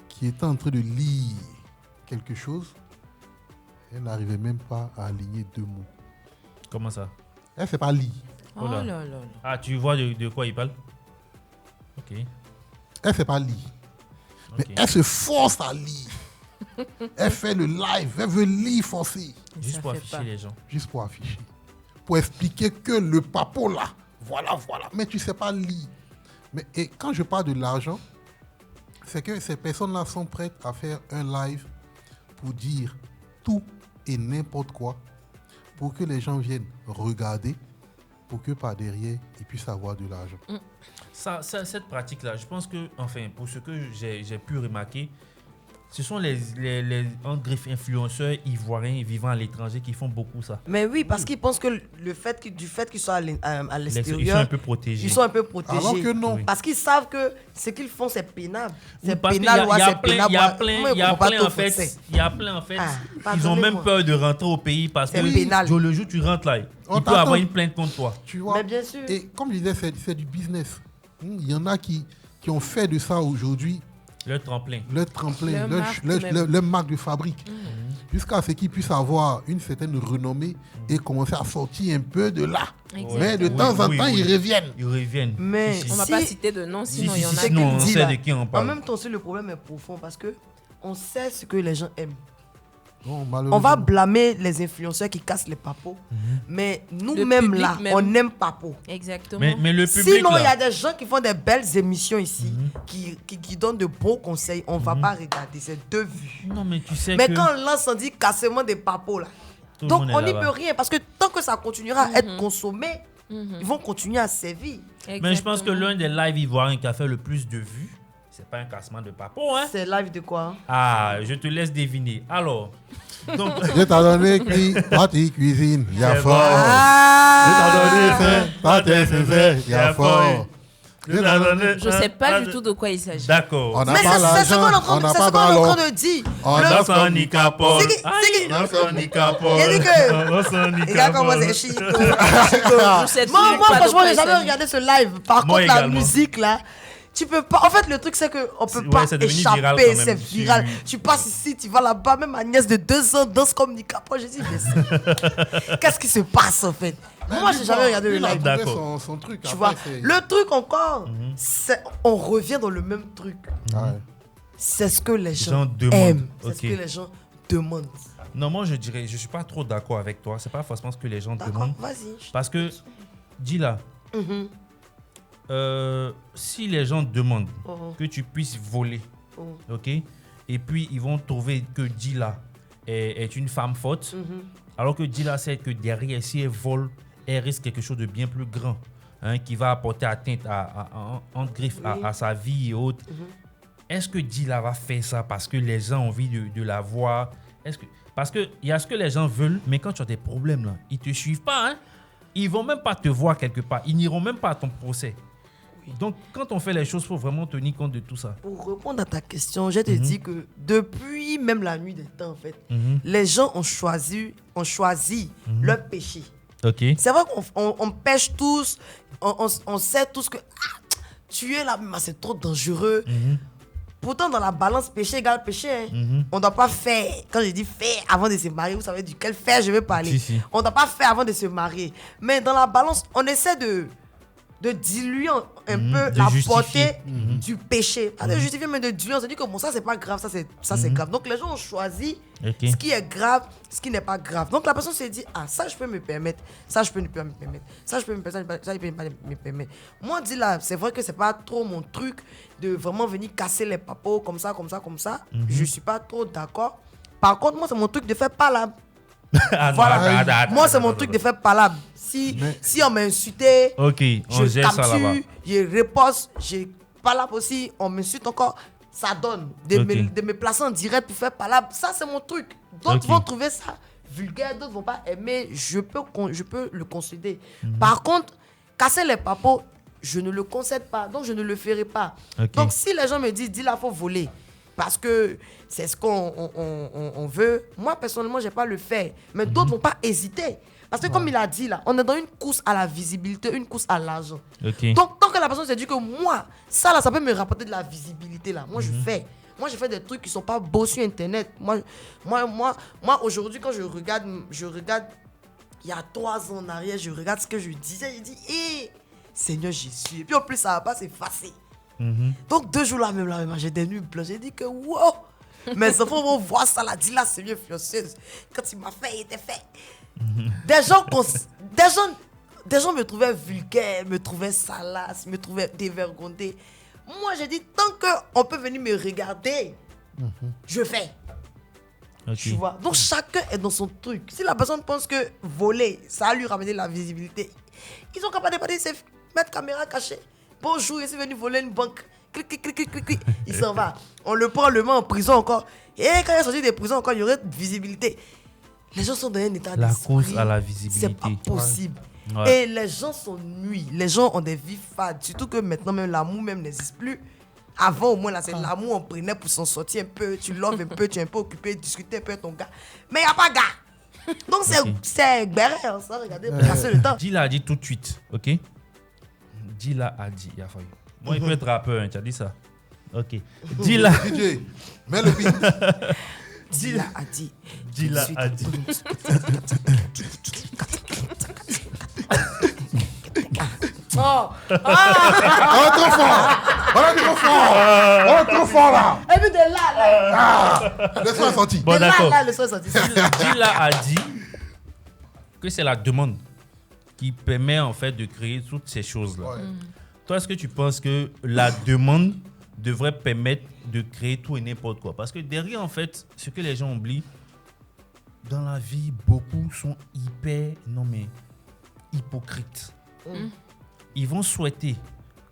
qui était en train de lire quelque chose. Elle n'arrivait même pas à aligner deux mots. Comment ça? Elle ne sait pas lire. Oh Oh là. là là là. Ah, tu vois de quoi il parle? Ok. Elle ne sait pas lire. Mais Ok. elle se force à lire. Elle fait le live, elle veut lire forcer. Juste Ça pour fait afficher pas. les gens. Juste pour afficher. Pour expliquer que le papo là, voilà. Mais tu ne sais pas lire. Mais, et quand je parle de l'argent, c'est que ces personnes-là sont prêtes à faire un live pour dire tout et n'importe quoi, pour que les gens viennent regarder, pour que par derrière, ils puissent avoir de l'argent. Cette pratique-là, je pense que, enfin, pour ce que j'ai pu remarquer, ce sont les en griffe influenceurs ivoiriens vivant à l'étranger qui font beaucoup ça. Mais oui, parce qu'ils pensent que du fait qu'ils soient à Ils sont l'extérieur, un peu protégés. ils sont un peu protégés. Alors que non. Oui. Parce qu'ils savent que ce qu'ils font, c'est pénable. C'est Parce qu'il y pénal, ouais, a c'est plein, pénal. il y a ouais. plein, Moi, il y a je comprends plein pas en ton fait, français. il y a plein en fait, Ah, ils ont même pardonnez-moi. peur de rentrer au pays parce que C'est pénal. le jour où tu rentres là, On il peut avoir t'attend. une plainte contre toi. Tu vois. Mais bien sûr. Et comme je disais, c'est du business. Il y en a qui ont fait de ça aujourd'hui Le tremplin. leur tremplin, Leur marque même. leur marque de fabrique. Jusqu'à ce qu'ils puissent avoir une certaine renommée et commencer à sortir un peu de là. Exactement. Mais de Oui, temps en oui, temps, oui. ils reviennent. Ils reviennent. Mais Si, si. On ne va Si- pas citer de nom, Si, sinon si, il y en si, a sinon, on dit, sait là. de qui on En parle. même temps, aussi, le problème est profond parce que on sait ce que les gens aiment. Bon, On va blâmer les influenceurs qui cassent les papos, mais nous-mêmes public là, même. on aime papo. Exactement. Mais le public, Sinon, il y là, a des gens qui font des belles émissions ici, qui donnent de beaux conseils. On ne va pas regarder, c'est deux vues. non, mais tu sais Mais que quand on lance, on dit cassement des papos là. tout le Donc monde est on n'y là-bas. peut rien parce que tant que ça continuera à être consommé, ils vont continuer à sévir. Mais je pense que Exactement. l'un des lives ivoiriens qui a fait le plus de vues, c'est pas un cassement de papo, hein? C'est live de quoi? Ah, je te laisse deviner. Alors, donc, Je t'ai donné partie cuisine, il y a C'est fort. bon. Je t'ai donné Ah! faim, partie sincère, il y a fort. je t'ai donné Je ne sais pas un- du tout de quoi il s'agit. D'accord. On n'a Mais pas c'est ce qu'on est en l'argent, train on de- n'a c'est pas ce qu'on est en ballon. train de dire. On Le- a Dans son nicapole. C'est qui- Dans son nicapole. Il dit que- Dans son Les gars, comment c'est nicapole. chic. Je sais Moi, toujours pas de franchement, quoi j'ai il jamais s'agit. regardé ce live. Par Moi contre, la également. musique là, tu peux pas. En fait, le truc, c'est qu'on C'est- peut ouais, pas c'est devenu viral échapper. quand même. C'est viral. Tu passes ici, tu vas là-bas. Même ma nièce de 2 ans danse comme Nicapol. Je dis, mais qu'est-ce qui se passe en fait? Moi, j'ai jamais regardé le Il a live. trouvé D'accord. son truc. Tu après, vois, c'est- le truc encore, c'est on revient dans le même truc. Ouais. C'est ce que les gens gens demandent. aiment. C'est Ok. ce que les gens demandent. Non, moi je dirais, je suis pas trop d'accord avec toi. C'est pas forcément ce que les gens D'accord, demandent. vas-y. Parce que, dis là, Mhm. si les gens demandent Mhm. que tu puisses voler, Mhm. ok, et puis ils vont trouver que Dila est une femme forte, Mhm. alors que Dila sait que derrière, si elle vole, elle risque quelque chose de bien plus grand, hein, qui va apporter atteinte entre griffes Oui. à sa vie et autres. Est-ce que Dila va faire ça parce que les gens ont envie de la voir? Parce qu'il y a ce que les gens veulent, mais quand tu as des problèmes, là, ils ne te suivent pas. Hein? Ils ne vont même pas te voir quelque part. Ils n'iront même pas à ton procès. Donc, quand on fait les choses, il faut vraiment tenir compte de tout ça. Pour répondre à ta question, je te dis que depuis même la nuit des temps, en fait, Mhm. les gens ont choisi leur péché. OK. C'est vrai qu'on pêche tous, on sait tous que tuer là, c'est trop dangereux. Mhm. Pourtant, dans la balance, péché égale péché. Hein. Mhm. On ne doit pas faire, quand je dis faire avant de se marier, vous savez duquel faire je vais parler. Si, si. On ne doit pas faire avant de se marier. Mais dans la balance, on essaie de diluer un peu de la justifier. portée du péché. Pas de justifier, mais de diluer. On se dit que bon, ça, c'est pas grave, ça, c'est grave. Donc, les gens ont choisi Ok. ce qui est grave, ce qui n'est pas grave. Donc, la personne s'est dit, ah, ça, je peux me permettre. Ça, je peux ne pas me permettre. Ça, je peux me permettre. Ça, je peux pas me permettre. Moi, on dit là, c'est vrai que c'est pas trop mon truc de vraiment venir casser les papos comme ça, comme ça, comme ça. Je suis pas trop d'accord. Par contre, moi, c'est mon truc de faire palabre. Ah, Voilà. attends, Moi, c'est attends, mon attends, truc attends. de faire palabre. Si on m'a insulté, OK, on je gère ça là-bas. capture, je riposte, je palabre aussi, on m'insulte encore. Ça donne de, Ok. de me placer en direct pour faire palabre. Ça, c'est mon truc. D'autres Ok. vont trouver ça vulgaire, d'autres vont pas aimer. Je peux le concéder. Mhm. Par contre, casser les papos, je ne le concède pas. Donc, je ne le ferai pas. Ok. Donc, si les gens me disent, dis là, faut voler. Parce que c'est ce qu'on veut. Moi, personnellement, je ne vais pas le faire. Mais d'autres ne vont pas hésiter. Parce que comme il a dit là, on est dans une course à la visibilité, une course à l'argent. OK. Donc, tant que la personne s'est dit que moi, ça là, ça peut me rapporter de la visibilité là. Moi, je fais. Moi, je fais des trucs qui sont pas beaux sur Internet. Moi aujourd'hui, quand je regarde, il y a 3 ans en arrière, je regarde ce que je disais, je dis, hé, Seigneur Jésus. Et puis en plus, ça va pas s'effacer. Mhm. Donc 2 jours là même, j'ai des nuits blanches. J'ai dit que wow, mes enfants vont voir ça là, dit là, c'est mieux influenceuse. Quand il m'a fait, il était fait. Des gens me trouvaient vulgaire, me trouvaient salace, me trouvaient dévergondé. Moi, j'ai dit, tant qu'on peut venir me regarder, je fais. OK. Tu vois? Donc chacun est dans son truc. Si la personne pense que voler, ça va lui ramener la visibilité, ils sont capables de mettre caméra cachée. Bonjour, je suis venu voler une banque. Clic, clic, clic, clic, clic, clic. Il s'en va. On le prend, le met en prison encore. Et quand il est sorti des prisons encore, il y aurait de visibilité. Les gens sont dans un état La d'esprit. course à la C'est visibilité. pas possible. Ouais. Et les gens sont nuits. Les gens ont des vies fades. Surtout que maintenant, même l'amour même n'existe plus. Avant, au moins, là, c'est l'amour, on prenait pour s'en sortir un peu. Tu loves un peu, tu es un peu occupé, discuter un peu avec ton gars. Mais il n'y a pas de gars. Donc, c'est gbéré, ça, regardez, pour passer le temps. Dila a dit tout de suite, OK? Dila a dit, il a fallu. Moi, il peut être rappeur, hein, tu as dit ça. OK. Dila, DJ, mets le beat. Dila a dit. Dila a dit. Oh, Encore fort. On est trop fort. On est trop fort là. Et puis de là. Le son est sorti. Bon, de d'accord. là, le son est sorti. Dila a dit que c'est la demande qui permet en fait de créer toutes ces choses-là. Ouais. Toi, est-ce que tu penses que la demande devrait permettre de créer tout et n'importe quoi? Parce que derrière, en fait, ce que les gens oublient, dans la vie, beaucoup sont hypocrites. Ils vont souhaiter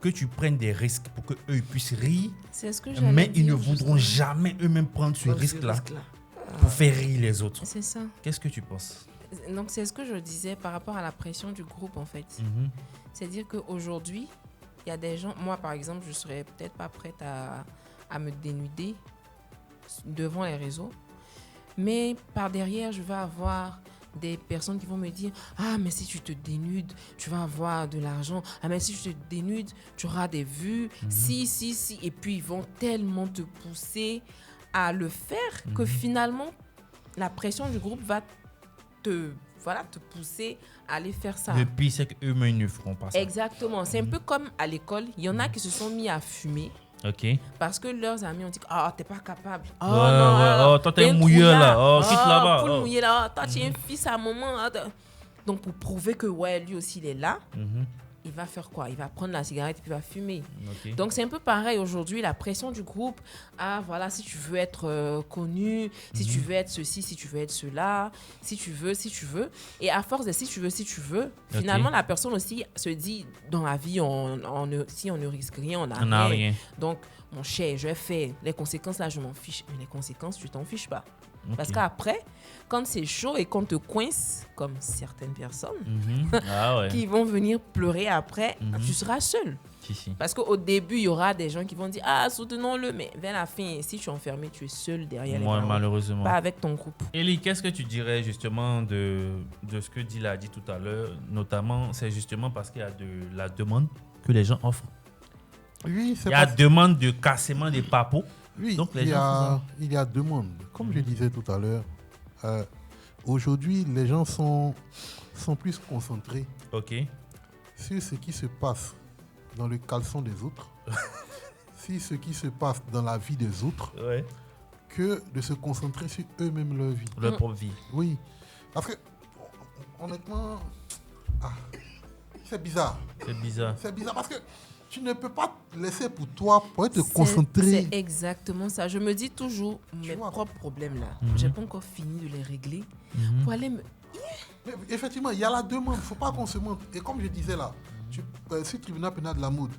que tu prennes des risques pour qu'eux ils puissent rire, C'est ce que j'allais mais ils ne dire, voudront justement. jamais eux-mêmes prendre ce Donc, ce risque-là risque-là. pour faire rire les autres. C'est ça. Qu'est-ce que tu penses? Donc, c'est ce que je disais par rapport à la pression du groupe, en fait. C'est-à-dire qu'aujourd'hui, il y a des gens... Moi, par exemple, je serais peut-être pas prête à me dénuder devant les réseaux. Mais par derrière, je vais avoir des personnes qui vont me dire « Ah, mais si tu te dénudes, tu vas avoir de l'argent. Ah, mais si tu te dénudes, tu auras des vues. Si. » Et puis, ils vont tellement te pousser à le faire que finalement, la pression du groupe va te pousser à aller faire ça. Le pire, c'est qu'eux-mêmes ne feront pas ça. Exactement. C'est un peu comme à l'école. Il y en a qui se sont mis à fumer Ok. parce que leurs amis ont dit « Ah, t'es pas capable. Oh, Ouais, ouais. Oh, toi, t'es un mouilleur, là. Oh, quitte là-bas. Poule Oh. mouillé là. Oh, toi, tu es un fils à maman. Ah, donc, pour prouver que ouais, lui aussi, il est là, il va faire quoi? Il va prendre la cigarette et puis il va fumer. Ok. Donc, c'est un peu pareil aujourd'hui, la pression du groupe. Ah, voilà, si tu veux être connu, si tu veux être ceci, si tu veux être cela, si tu veux. Et à force de si tu veux, finalement, la personne aussi se dit, dans la vie, si on ne risque rien, on On n'a n'a rien. Donc, mon cher, je vais faire les conséquences, là, je m'en fiche. Mais les conséquences, tu t'en fiches pas. Ok. Parce qu'après, quand c'est chaud et qu'on te coince, comme certaines personnes, Ah ouais. qui vont venir pleurer après, tu seras seul. Si. Parce qu'au début, il y aura des gens qui vont dire « Ah, soutenons-le », mais vers la fin, si tu es enfermé, tu es seul derrière les Moi, barreaux, malheureusement. pas avec ton groupe. Elie, qu'est-ce que tu dirais justement de ce que Dila a dit tout à l'heure? Notamment, c'est justement parce qu'il y a de la demande que les gens offrent. Oui, Il c'est y a pas... demande de cassement des papos. Oui, Donc, les il y gens a, il y a deux mondes. Comme je disais tout à l'heure, aujourd'hui, les gens sont plus concentrés Ok. sur ce qui se passe dans le caleçon des autres, sur ce qui se passe dans la vie des autres, Ouais. que de se concentrer sur eux-mêmes leur vie. Leur propre vie. Oui, parce que, honnêtement, c'est bizarre. C'est bizarre. C'est bizarre parce que tu ne peux pas te laisser pour toi, pour te concentrer. C'est exactement ça. Je me dis toujours, mes vois. propres problèmes là, j'ai pas encore fini de les régler pour aller me... Mais effectivement, il y a la demande, il ne faut pas qu'on se montre. Et comme je disais là, sur le tribunal pénal de la Moude,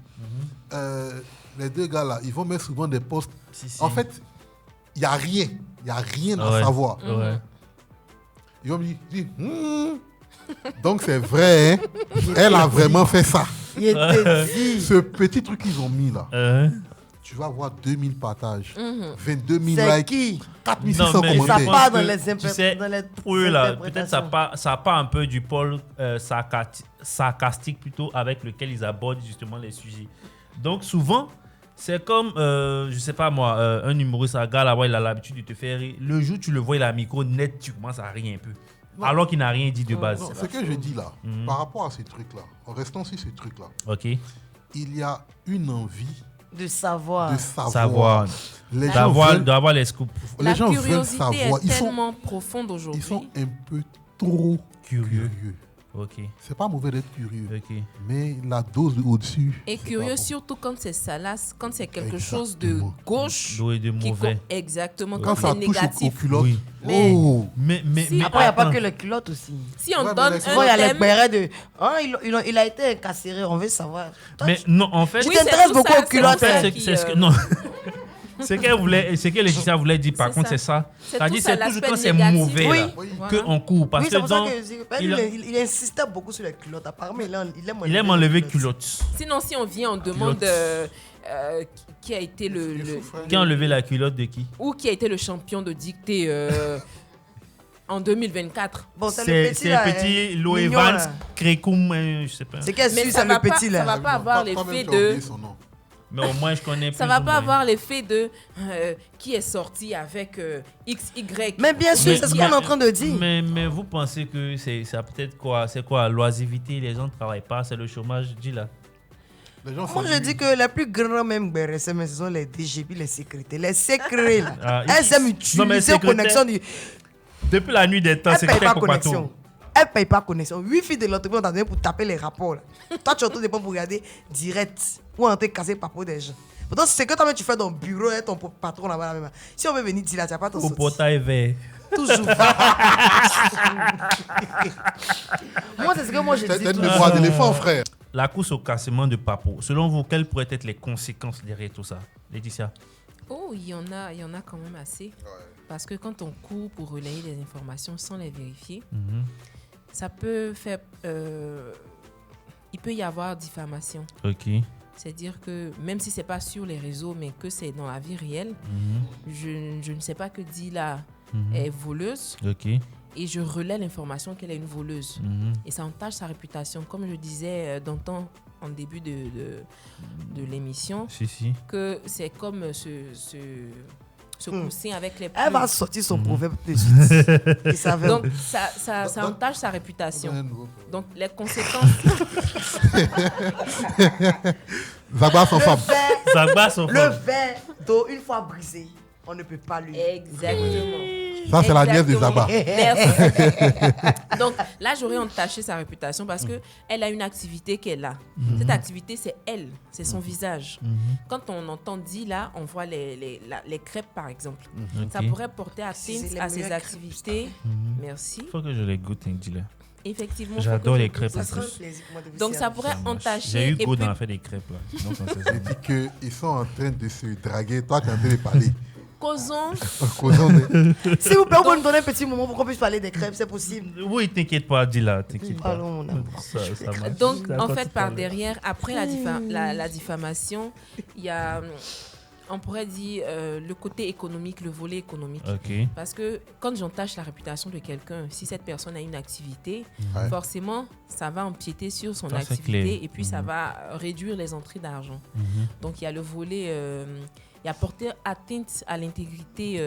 les deux gars là, ils vont mettre souvent des postes. Si, si. En fait, il n'y a rien. Il n'y a rien à Ouais. savoir. Ouais. Ils vont me dire, donc c'est vrai, hein, elle a vraiment fait ça. Il était dit. Ce petit truc qu'ils ont mis là, tu vas avoir 2000 partages, 22 000 C'est likes, qui? 4600 Non, mais commentaires. Ça part dans que, les tu sais, dans les pour eux, là, peut-être interprétations. ça part un peu du pôle sarcastique plutôt avec lequel ils abordent justement les sujets. Donc souvent, c'est comme, je sais pas moi, un humoriste, un gars là-bas, il a l'habitude de te faire rire. Le jour où tu le vois, il a un micro net, tu commences à rire un peu. Non. Alors qu'il n'a rien dit de base. Non, ce que je dis là, par rapport à ces trucs-là, en restant sur ces trucs-là, Ok. il y a une envie De savoir. de savoir. Savoir. Les gens veulent, D'avoir les scoops. les La gens veulent curiosité savoir. est tellement profonde Ils aujourd'hui. sont un peu trop Curieux. curieux. Ok. C'est pas mauvais d'être curieux, Ok. mais la dose au-dessus. Et c'est curieux pas bon. surtout quand c'est salace, quand c'est quelque chose de Exactement. gauche. D'eau et de qui mauvais. Exactement, Quand quand ça c'est touche aux négatif. culottes, Oui. Mais- oh, Mais Si- Après, il n'y a pas attends. que les culottes aussi. Si on Ouais, mais donne les- Souvent, il y a un les thème, bérets de. Ah, il a été incarcéré, on veut savoir. Toi, Mais non, en fait, Tu Oui, t'intéresses c'est tout beaucoup ça, aux c'est culottes, en fait, ça c'est qui, c'est ce que non. Ce qu'elle voulait, ce que Laetitia voulait dire, par C'est contre, ça. c'est ça. C'est C'est-à-dire, tout ça, c'est toujours l'aspect quand c'est négatif. mauvais Oui. là, oui. Voilà. qu'on court. Parce oui, c'est que pour ça dans, il insistait beaucoup sur les culottes. Apparemment, il il aime enlever culotte. Sinon, si on vient, on demande Culotte. qui a été Qui a enlevé la culotte de qui? ou qui a été le champion de dictée en 2024. Bon, c'est le C'est petit c'est là. petit Lo mignon, Evans, là. Crécoum, je sais pas. C'est qu'elle Mais suit, ça c'est va le pas, petit ça là. va pas avoir Toi-même, l'effet tu as oublié de... son nom. Mais au moins, je connais Ça plus va ou pas moins. avoir l'effet de qui est sorti avec XY. Mais bien sûr, c'est ce qu'on est en train de dire. Mais vous pensez que c'est ça peut-être quoi? C'est quoi? L'oisivité, les gens ne travaillent pas, c'est le chômage, dis là. Les gens Moi, je dis que les plus grands même BRSM, ce sont les DGB, les sécurités. Les secrets, là. Elles aiment utiliser connexion du... Depuis la nuit des temps, Elle c'est paye pas Copato. connexion. Elle paye pas connexion. 8 filles de l'entreprise ont donné pour taper les rapports. Là. Toi, tu retournes pour regarder direct ou entrer casser par peau des gens. Pourtant, c'est que toi-même tu fais dans le bureau et ton patron là-bas. Là, si on veut venir dire là, tu n'as pas ton Au sorti. portail vert. Toujours. Moi, c'est ce que moi je dis. C'est une mémoire d'éléphant, frère. La course au cassement de Papo, selon vous, quelles pourraient être les conséquences derrière tout ça, Laetitia? Oh, il y en a quand même assez. Parce que quand on court pour relayer des informations sans les vérifier, ça peut faire... il peut y avoir diffamation. Ok. C'est-à-dire que même si ce n'est pas sur les réseaux, mais que c'est dans la vie réelle, je ne sais pas que Dila est voleuse Ok. et je relais l'information qu'elle est une voleuse. Et ça entache sa réputation. Comme je disais d'antan en début de l'émission, Si. que c'est comme ce coussin avec les plumes. Elle va sortir son proverbe de suite. Et ça va. Donc, ça entache sa réputation. Donc, les conséquences... Zagba sans femme. Ça bat son Le verre d'eau, une fois brisé, on ne peut pas lui. Exactement. Ça, c'est la nièce de Zagba. Merci. Donc là, j'aurais entaché sa réputation parce qu'elle a une activité qu'elle a. Cette activité, c'est elle, c'est son visage. Quand on entend dit là, on voit les crêpes, par exemple. Ça pourrait porter atteinte à ses activités. Merci. Il faut que je les goûte, Indila. Effectivement. J'adore les crêpes. Ça sera un plaisir pour moi de vous Donc ça servir. pourrait entacher. J'ai eu et goût puis- d'en faire des crêpes là. Donc, on sait ça. Il dit qu'ils sont en train de se draguer. Toi, tu es en train de parler. Causons. Causons de- S'il vous plaît, vous pouvez nous donner un petit moment pour qu'on puisse parler des crêpes, c'est possible. Oui, t'inquiète pas, Dila, t'inquiète pas. Allons, mon amour. Ça marche. Donc, D'accord, en fait, tu par parles. derrière, après la diffamation, il y a, on pourrait dire, le côté économique, le volet économique. Ok. Parce que quand j'entache la réputation de quelqu'un, si cette personne a une activité, Ouais. forcément, ça va empiéter sur son Ça, c'est activité clair. et puis ça va réduire les entrées d'argent. Donc, il y a le volet, il y a porter atteinte à l'intégrité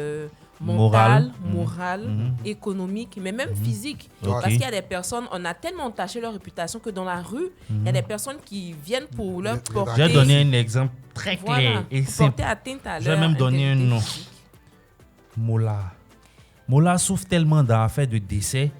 mentale, morale, économique, mais même physique. Ok. Parce qu'il y a des personnes, on a tellement entaché leur réputation que dans la rue, il y a des personnes qui viennent pour leur porter... Je vais donner un exemple très clair Voilà, et pour simple. porter atteinte à Je vais leur même donner un intégrité nom. physique. Mola. Mola souffre tellement d'affaires de décès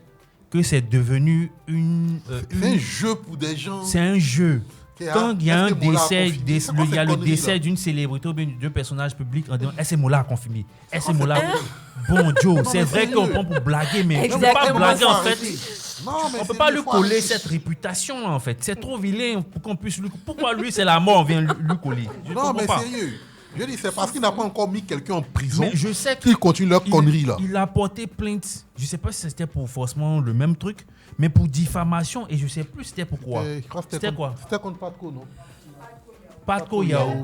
que c'est devenu C'est un jeu pour des gens. c'est un jeu. Qui a- Quand il y a un est-ce que Mola a décès, confirmé? C'est quoi il y a cette le connerie, décès là? d'une célébrité ou bien d'un personnage public, on dit est-ce que Mola a confirmé? Est-ce que Mola. Bon Joe, c'est mais vrai sérieux. qu'on prend pour blaguer, mais on ne peut pas Exactement. blaguer en Faut fait. arrêter. Non, mais On ne peut c'est pas des lui fois coller arrêter. cette réputation en fait. C'est trop vilain pour qu'on puisse lui. Pourquoi lui c'est la mort, on vient lui coller? Je Non, comprends mais pas. sérieux. Je dis, c'est parce qu'il n'a pas encore mis quelqu'un en prison Mais je sais qu'il continue leur connerie là. Il a porté plainte. Je sais pas si c'était pour forcément le même truc, mais pour diffamation et je sais plus c'était pourquoi. Je crois que C'était contre- quoi? C'était contre Patco, non? Patco Yao.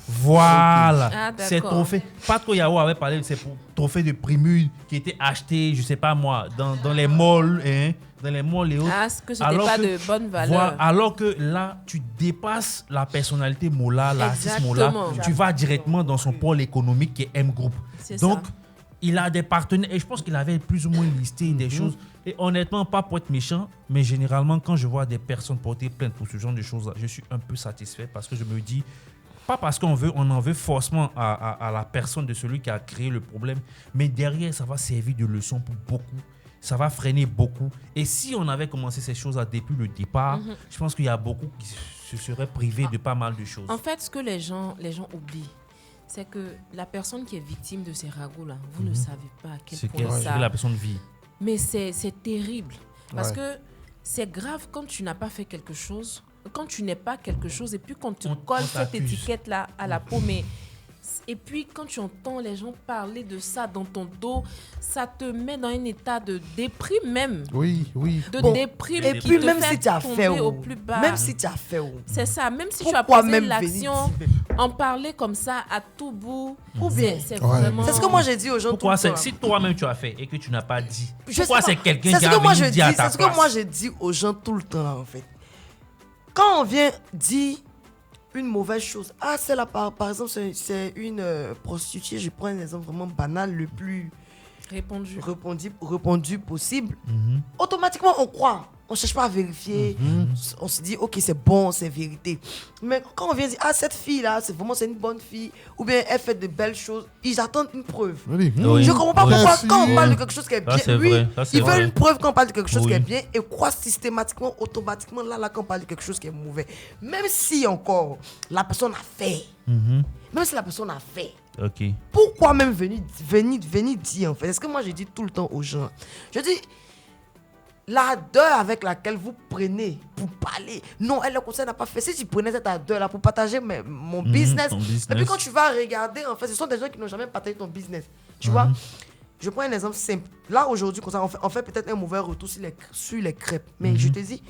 Voilà. Ah, C'est d'accord. trophée. Patco Yao avait parlé de ces trophées de primule qui étaient achetés, je sais pas moi, dans les malls, hein, dans les malls et autres. Ah, ce que c'était Alors pas que- de bonne valeur. Voilà, alors que là, tu dépasses la personnalité Mola, l'artiste Mola, Exactement. tu vas directement dans son pôle économique qui est M Group. C'est Donc, ça. il a des partenaires et je pense qu'il avait plus ou moins listé des choses. Et honnêtement, pas pour être méchant, mais généralement, quand je vois des personnes porter plainte pour ce genre de choses, je suis un peu satisfait parce que je me dis, pas parce on en veut forcément à la personne de celui qui a créé le problème, mais derrière, ça va servir de leçon pour beaucoup. Ça va freiner beaucoup. Et si on avait commencé ces choses-là depuis le départ, je pense qu'il y a beaucoup qui se seraient privés de pas mal de choses. En fait, ce que les gens oublient, c'est que la personne qui est victime de ces ragots-là, vous ne savez pas à quel C'est point que ça... la personne vit. Mais c'est terrible. Parce Ouais. que c'est grave quand tu n'as pas fait quelque chose, quand tu n'es pas quelque chose, et puis quand tu On colles cette t'accuse. étiquette-là à la peau, mais... Et puis quand tu entends les gens parler de ça dans ton dos, ça te met dans un état de déprime même. Oui, oui. De Bon, déprime Et qui puis te même fait si tu as tomber fait au plus bas. même si tu as fait C'est ça, même si tu as Pourquoi posé même l'action, venir en parler comme ça à tout bout, Ou bien- c'est Ouais. vraiment... C'est ce que moi j'ai dit aux gens Pourquoi tout le temps. si toi-même tu as fait et que tu n'as pas dit, Je pourquoi sais c'est pas. quelqu'un C'est qui ce a que moi venu je dire à dis, ta c'est ce que place? moi je dis aux gens tout le temps là, en fait. Quand on vient dire une mauvaise chose, ah c'est là par exemple c'est une prostituée, je prends un exemple vraiment banal, le plus répondu. répondu possible, automatiquement on croit. On ne cherche pas à vérifier. On se dit, ok, c'est bon, c'est vérité. Mais quand on vient dire, ah, cette fille-là, c'est une bonne fille, ou bien elle fait de belles choses, ils attendent une preuve. Oui. Oui. Je ne comprends pas Oui. pourquoi, Merci. quand on parle de quelque chose qui est bien, c'est oui, vrai, ça, c'est ils veulent vrai. une preuve quand on parle de quelque chose Oui. qui est bien et croient systématiquement, automatiquement, là, quand on parle de quelque chose qui est mauvais. Même si encore, la personne a fait. Même si la personne a fait. Ok. Pourquoi même venir dire en fait? Est-ce que moi je dis tout le temps aux gens? Je dis, l'ardeur avec laquelle vous prenez pour parler. Non, elle, le conseil n'a pas fait. Si tu prenais cette ardeur-là pour partager mon business, ton business. et puis quand tu vas regarder, en fait, ce sont des gens qui n'ont jamais partagé ton business. Tu vois? Je prends un exemple simple. Là, aujourd'hui, comme ça, on fait peut-être un mauvais retour sur les crêpes. Mais je te dis,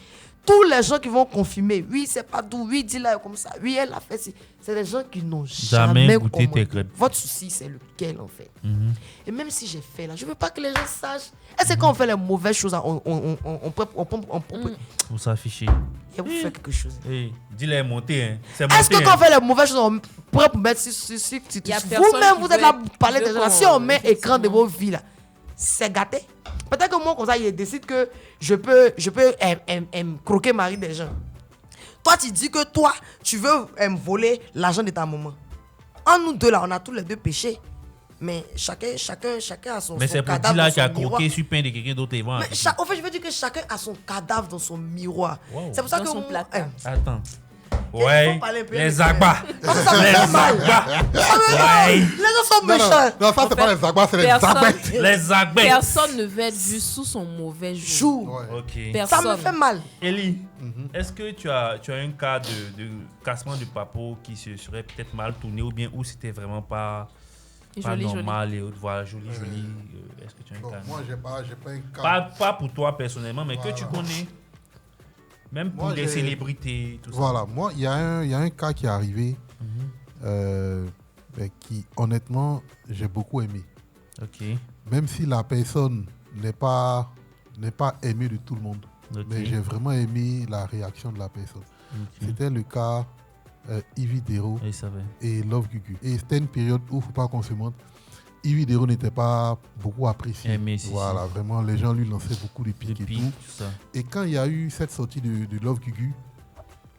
tous les gens qui vont confirmer, oui, c'est pas doux, oui, dis-là comme ça, oui, elle a fait ci. C'est des gens qui n'ont jamais goûté commandé. tes crêpes. Votre souci, c'est lequel, en fait? Et même si j'ai fait là, je veux pas que les gens sachent. Est-ce que quand on fait les mauvaises choses, on peut Pour s'afficher. et vous faites quelque chose? Hey, dis-les monter. Hein. C'est Est-ce que monter, quand on hein. fait les mauvaises choses, on pourrait pour mettre sur Y a personne vous-même, qui vous êtes là veut- pour parler qui des veut gens. Si qu'on- on met écran de effectivement. vos vies là, c'est gâté. Peut-être que moi, comme ça, il décide que je peux croquer Marie des gens. Toi, tu dis que toi, tu veux voler l'argent de ta maman. En nous deux là, on a tous les deux péché. Mais chacun a son Mais son c'est pour cadavre dire là dans qui a son miroir. croqué sur pain de quelqu'un d'autre et vend. Mais en fait, je veux dire que chacun a son cadavre dans son miroir. Wow. C'est pour ça Dans que son moi, placard. Attends. faut Ouais. parler un peu Les de- agbas. Comme ça, me fait mal. Ouais. Les gens sont Non, méchants. non, ça, c'est pas les agbas, c'est les personne- agbets. Les agbas. Personne ne veut être vu sous son mauvais jour. Jour. Ouais. Ok. Ça Personne. me fait mal. Eli, est-ce que tu as un cas de cassement de papeau qui se serait peut-être mal tourné ou bien où c'était vraiment pas Joli, normal et autres, voilà, joli. Est-ce que tu as un Bon, cas? moi, j'ai pas un cas. Pas pour toi personnellement, mais que tu Voilà. connais. Même pour Moi, les j'ai- célébrités, tout ça. Voilà, moi, il y a un cas qui est arrivé qui, honnêtement, j'ai beaucoup aimé. Ok. Même si la personne n'est pas aimée de tout le monde. Ok. Mais j'ai vraiment aimé la réaction de la personne. Ok. C'était le cas Yves Dero Oui, ça va. et Love Gugu. Et c'était une période où il ne faut pas qu'on se montre. Yves Dero n'était pas beaucoup apprécié. Aimé, si, Voilà, vraiment, les gens lui lançaient beaucoup de piques et Depuis, tout. tout ça. Et quand il y a eu cette sortie de Love Gugu,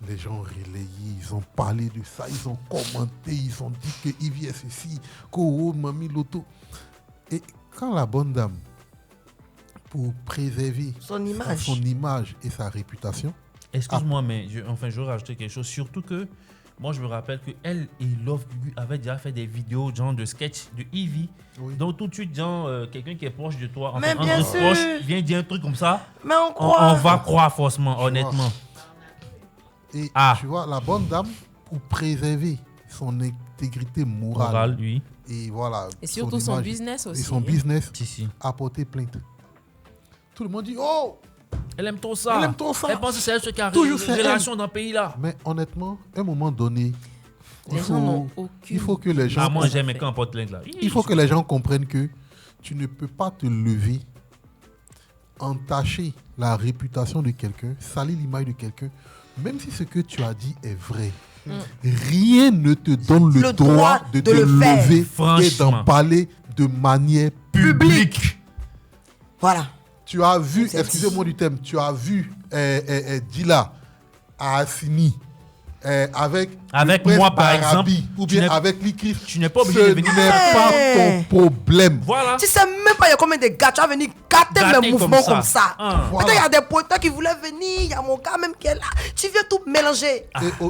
les gens ont relayé, ils ont parlé de ça, ils ont commenté, ils ont dit que Yves est ceci, qu'O, Mami Loto. Et quand la bonne dame, pour préserver Son image. son image et sa réputation, Excuse-moi, mais je veux rajouter quelque chose. Surtout que moi, je me rappelle que elle et Love Gugu avaient déjà fait des vidéos, genre de sketch de Ivy. oui, Donc, tout de suite, genre, quelqu'un qui est proche de toi, Mais enfin, bien entre sûr. proches, vient dire un truc comme ça. Mais on On croit. va croire forcément, honnêtement. et Ah. tu vois, la bonne dame, pour préserver son intégrité morale, Moral, oui. et voilà, Et surtout son image business et aussi. son hein. business, Si, si. a porté plainte. Tout le monde dit, oh, Elle aime trop ça. elle aime trop ça. Elle pense que c'est elle qui a Toujours une c'est relation dans le pays là. Mais honnêtement, à un moment donné, Les gens n'ont aucune. il faut que les gens, Ah, moi, Comment j'aime on fait? quand on porte plainte là. il faut que les gens comprennent que tu ne peux pas te lever, entacher la réputation de quelqu'un, salir l'image de quelqu'un, même si ce que tu as dit est vrai. Rien ne te donne le Le droit droit de de te le faire. lever et Franchement. d'en parler de manière Public. Voilà. Tu as vu, C'est excusez-moi du thème, tu as vu Dila à Assini avec Avec le prince moi, par d'Arabie, exemple, ou tu bien n'es- avec l'Ikif. tu n'es pas obligé Ce de venir- n'est pas ton problème. Voilà. Tu sais même pas, il y a combien de gars, tu vas venir gâter Gâter mes mouvements comme comme ça. ça. Ah. Voilà. Peut-être il y a des pointeurs qui voulaient venir, il y a mon gars même qui est là. Tu viens tout mélanger.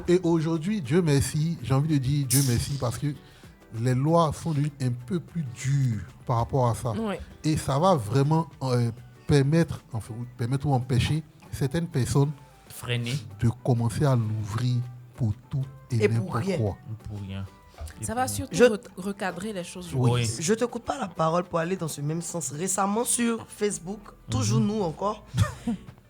Et aujourd'hui, Dieu merci, j'ai envie de dire Dieu merci parce que les lois sont devenues un peu plus dures par rapport à ça. Ouais. Et ça va vraiment permettre ou empêcher certaines personnes Freiner de commencer à l'ouvrir pour tout et Et pour n'importe rien. quoi. pour rien. Et Ça pour va rien. surtout Je- recadrer les choses. je Oui. pense. Je te coupe pas la parole pour aller dans ce même sens. Récemment sur Facebook, toujours nous encore,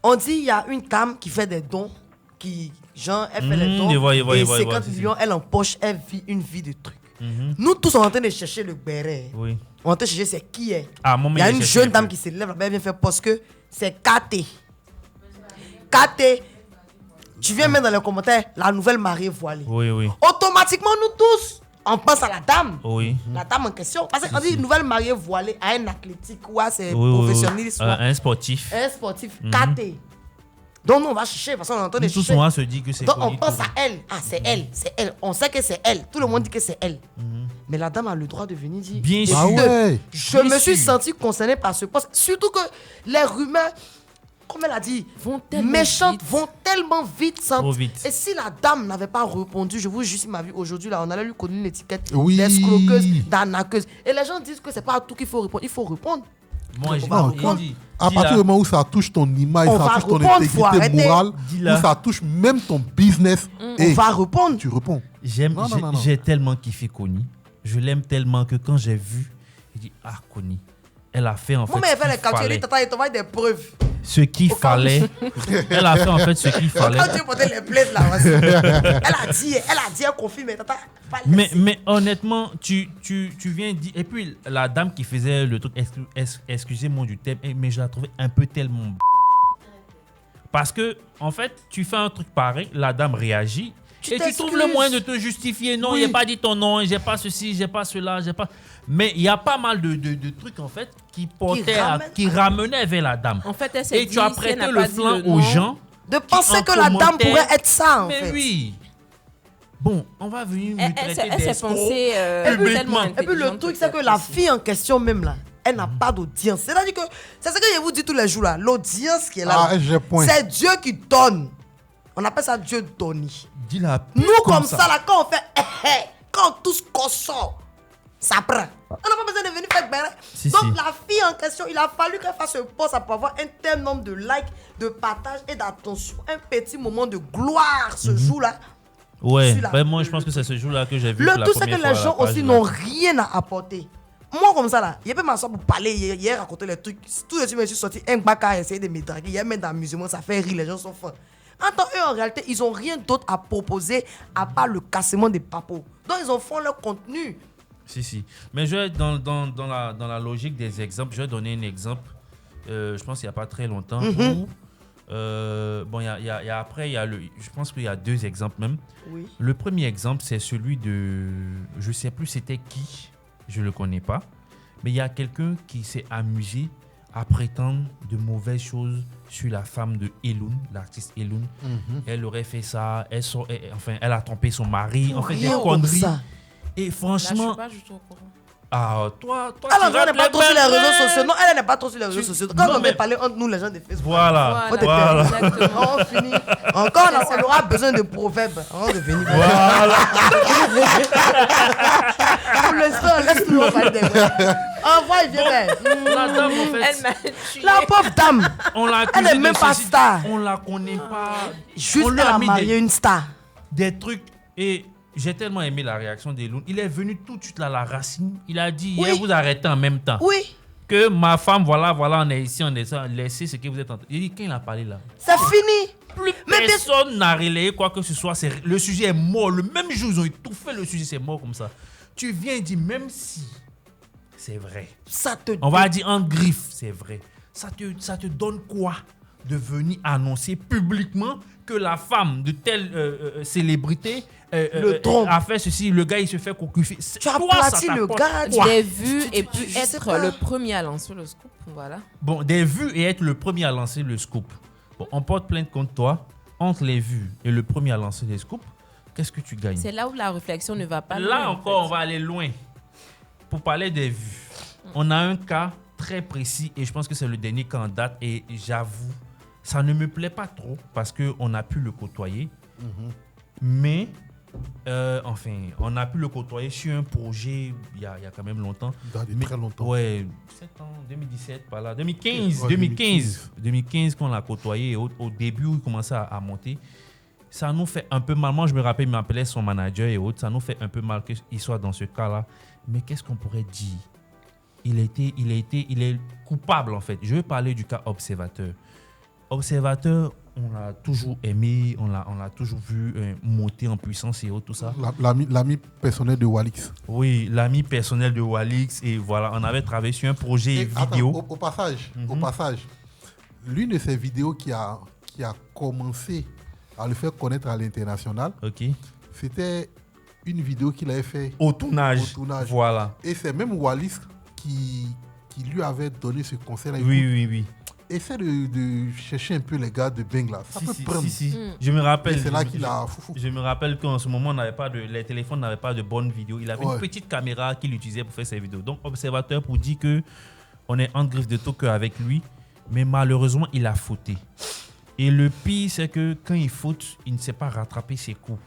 on dit il y a une dame qui fait des dons, qui, genre, elle fait les dons, je vois, et je vois, 50 si, si. millions, elle empoche, elle vit une vie de trucs. Mhm. Nous tous, on est en train de chercher le béret. Oui. On est en train de chercher c'est qui est. Ah, moi, Il y a mais une j'ai cherché jeune un dame peu. qui se lève là-bas, elle vient faire parce que c'est KT. KT, tu viens mettre dans les commentaires la nouvelle mariée voilée. Oui, oui. Automatiquement, nous tous, on pense à la dame. Oui. La dame en question. Parce qu'on dit une nouvelle mariée voilée à un athlétique ou à ses Oui, oui, oui. professionnels, soit Un sportif. un sportif KT. Donc, nous, on va chercher parce qu'on entend des Tout chercher. souvent se dit que c'est Donc, on Connie pense Connie. à elle. Ah, c'est elle, c'est elle. On sait que c'est elle. Tout le monde dit que c'est elle. Mais la dame a le droit de venir dire. Bien Et sûr. Ah ouais. Je Bien me suis sûr. senti concerné par ce poste. Surtout que les rumeurs, comme elle a dit, Vont tellement méchantes vite. vont tellement vite. Trop vite. Et si la dame n'avait pas répondu, je vous jure, si ma vie aujourd'hui, là, on allait lui connaître une étiquette Oui. d'escroqueuse, d'arnaqueuse. Et les gens disent que c'est pas à tout qu'il faut répondre. Il faut répondre. Moi, je Non, il dit, à partir du moment où ça touche ton image, On ça va touche ton répondre, faut intégrité arrêter. morale, Dis-la. où ça touche même ton business, On et va répondre. tu réponds. J'aime, Non, non, j'ai- non, non. j'ai tellement kiffé Connie. Je l'aime tellement que quand j'ai vu, j'ai dit ah Connie, elle a fait en fait Moi, mais elle fait ce les qu'il calculs, fallait. il t'envoie des preuves. Ce qu'il Au cas où. fallait. Elle a fait en fait ce qu'il fallait. Quand tu portais les plaintes là, vas-y. elle a dit, elle confirme, mais tata, pas laisser. Mais honnêtement, tu viens dire. Et puis la dame qui faisait le truc, excusez-moi du thème, mais je la trouvais un peu tellement. Parce que, en fait, tu fais un truc pareil, la dame réagit. Tu Et tu trouves t'excuses. le moyen de te justifier. Non, Oui. j'ai pas dit ton nom, j'ai pas ceci, j'ai pas cela, j'ai pas. Mais il y a pas mal de trucs, en fait, qui ramenaient vers la dame. En fait, elle s'est Et dit, tu as si prêté elle n'a le pas dit flanc le aux nom, gens. De qui penser en que la dame commentaient. pourrait être ça, en Mais fait. oui. Bon, on va venir me Elle traiter s'est d'escroc. pensée publiquement. tellement Et puis le intelligente, truc, c'est que peut-être la aussi. fille en question même là, elle n'a pas d'audience. C'est-à-dire que, c'est ce que je vous dis tous les jours là, l'audience qui est là, Ah, j'ai point. c'est Dieu qui donne. On appelle ça Dieu donné. Dis-la Nous comme ça là, quand on fait, quand on touche qu'on sort, ça prend. On n'a pas besoin de venir faire béret. Si, Donc si. la fille en question, il a fallu qu'elle fasse ce post pour avoir un tel nombre de likes, de partages et d'attention. Un petit moment de gloire ce jour-là. Ouais, Sur la- vraiment, je pense que c'est ce jour-là que j'ai vu. Le pour la tout, c'est première que fois les la gens page aussi là. n'ont rien à apporter. Moi, comme ça, là, il peut m'asseoir pour parler. Hier, raconter les trucs. Tout le temps, je suis sorti un bac à essayer de me draguer. Hier, même d'amusement, ça fait rire. Les gens sont fins. En tant qu'eux, en réalité, ils n'ont rien d'autre à proposer à part le cassement des papos. Donc, ils en font leur contenu. Si. Mais je vais dans la logique des exemples, je vais donner un exemple. Je pense qu'il n'y a pas très longtemps. Où, bon, après, je pense qu'il y a deux exemples même. Oui. Le premier exemple, c'est celui de. Je ne sais plus c'était qui, je ne le connais pas. Mais il y a quelqu'un qui s'est amusé à prétendre de mauvaises choses sur la femme de Elun, l'artiste Elun. Elle aurait fait ça, elle a trompé son mari, en fait des Rien comme conneries. ça. Et Là, je franchement, suis pas du tout au courant. ah, toi Elle tu n'est rates pas les trop sur les mêmes réseaux rêves. sociaux. Non, elle n'est pas trop sur les réseaux sociaux. Quand Non, on mais- veut parler entre nous, les gens de Facebook. Voilà. On te Voilà. Exactement. On finit. Encore, là, on aura besoin de proverbes avant de venir. Voilà. Pour l'instant, laisse-nous parler des vrais. Envoie, il vient vers. La dame, en fait, Elle m'a tué. La pauvre dame, on l'a elle accusée n'est même de pas ceci. star. On la connaît pas. Juste On lui elle a mis marié une star. des trucs. Et j'ai tellement aimé la réaction d'Elun. Il est venu tout de suite à la racine. Il a dit, Oui. hier, vous arrêtez en même temps. Oui, Que ma femme, voilà, on est ici, on est ça. Laissez ce que vous êtes en train. Il dit, quand il a parlé là, c'est fini. plus Mais bien- personne n'a relayé quoi que ce soit. Le sujet est mort. Le même jour, ils ont étouffé le sujet, c'est mort comme ça. Tu viens et dis, même si c'est vrai, Ça te on va dire en griffe, c'est vrai. Ça te donne quoi de venir annoncer publiquement que la femme de telle célébrité trompe. a fait ceci, le gars il se fait cocufier. Tu as aplati le gars. Des vues et tu- puis je sais être pas. le premier à lancer le scoop. Voilà. Bon, des vues et être le premier à lancer le scoop. Bon, on porte plainte contre toi. Entre les vues et le premier à lancer les scoops, qu'est-ce que tu gagnes? C'est là où la réflexion ne va pas Là loin, en encore, on fait. va aller loin. Pour parler des vues, on a un cas très précis et je pense que c'est le dernier cas en date et j'avoue, ça ne me plaît pas trop parce qu'on a pu le côtoyer. Mais, enfin, on a pu le côtoyer sur un projet il y a quand même longtemps. Très longtemps. Ouais, 7 ans, 2017, par là. 2015, Ouais, 2015 qu'on l'a côtoyé. Et au début, où il commençait à monter. Ça nous fait un peu mal. Moi, je me rappelle, il m'appelait son manager et autres. Ça nous fait un peu mal qu'il soit dans ce cas-là. Mais qu'est-ce qu'on pourrait dire? Il est coupable, en fait. Je vais parler du cas Observateur. Observateur, on l'a toujours aimé, on l'a toujours vu monter en puissance et autres, tout ça. L'ami personnel de Walix. Oui, l'ami personnel de Walix. Et voilà, on avait travaillé sur un projet Et vidéo. attends, au passage, l'une de ces vidéos qui a commencé à le faire connaître à l'international, Ok. c'était une vidéo qu'il avait fait. Au tournage. Au tournage. Voilà. Et c'est même Wallis qui lui avait donné ce conseil-là. Oui. essaie de chercher un peu les gars de Bengla. Ça peut prendre. Je me rappelle. Et c'est là qu'il a... Je me rappelle qu'en ce moment, les téléphones n'avaient pas de bonnes vidéos. Il avait une petite caméra qu'il utilisait pour faire ses vidéos. Donc, observateur pour dire qu'on est en griffe de Tokyo avec lui. Mais malheureusement, il a fauté. Et le pire, c'est que quand il faute, il ne sait pas rattraper ses coups.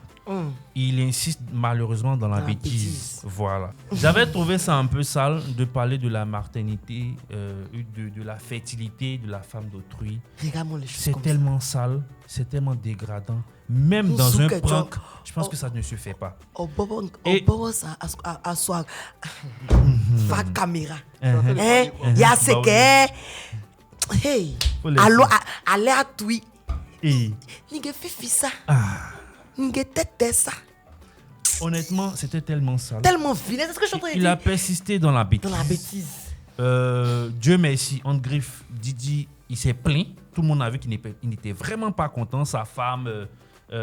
Il insiste malheureusement dans la bêtise. Voilà. J'avais trouvé ça un peu sale de parler de la maternité, de la fertilité de la femme d'autrui. C'est tellement sale, c'est tellement dégradant. Même dans un prank, je pense que ça ne se fait pas. Fa caméra. Il y a ce que... Hey, allô, allez à toi. N'ige fait ça. N'ige tête ça. Honnêtement, c'était tellement sale. Tellement vilain. C'est ce que je suis en train de dire. Il a persisté dans la bêtise. Dans la bêtise. Dieu merci, en griffe, Didi, il s'est plaint. Tout le monde a vu qu'il n'était vraiment pas content. Sa femme,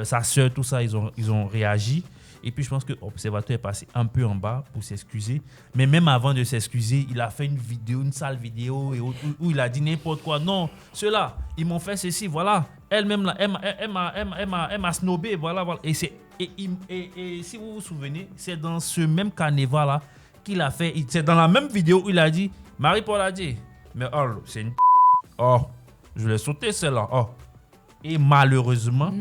sa soeur, tout ça, ils ont réagi. Et puis, je pense que l'observateur est passé un peu en bas pour s'excuser. Mais même avant de s'excuser, il a fait une sale vidéo où il a dit n'importe quoi. Non, ceux-là, ils m'ont fait ceci, voilà. Elle-même, là, elle m'a snobé, voilà. Et si vous vous souvenez, c'est dans ce même carnaval-là qu'il a fait. C'est dans la même vidéo où il a dit Marie-Paul a dit, mais oh, c'est une oh, je l'ai sauté celle-là. Oh. Et malheureusement,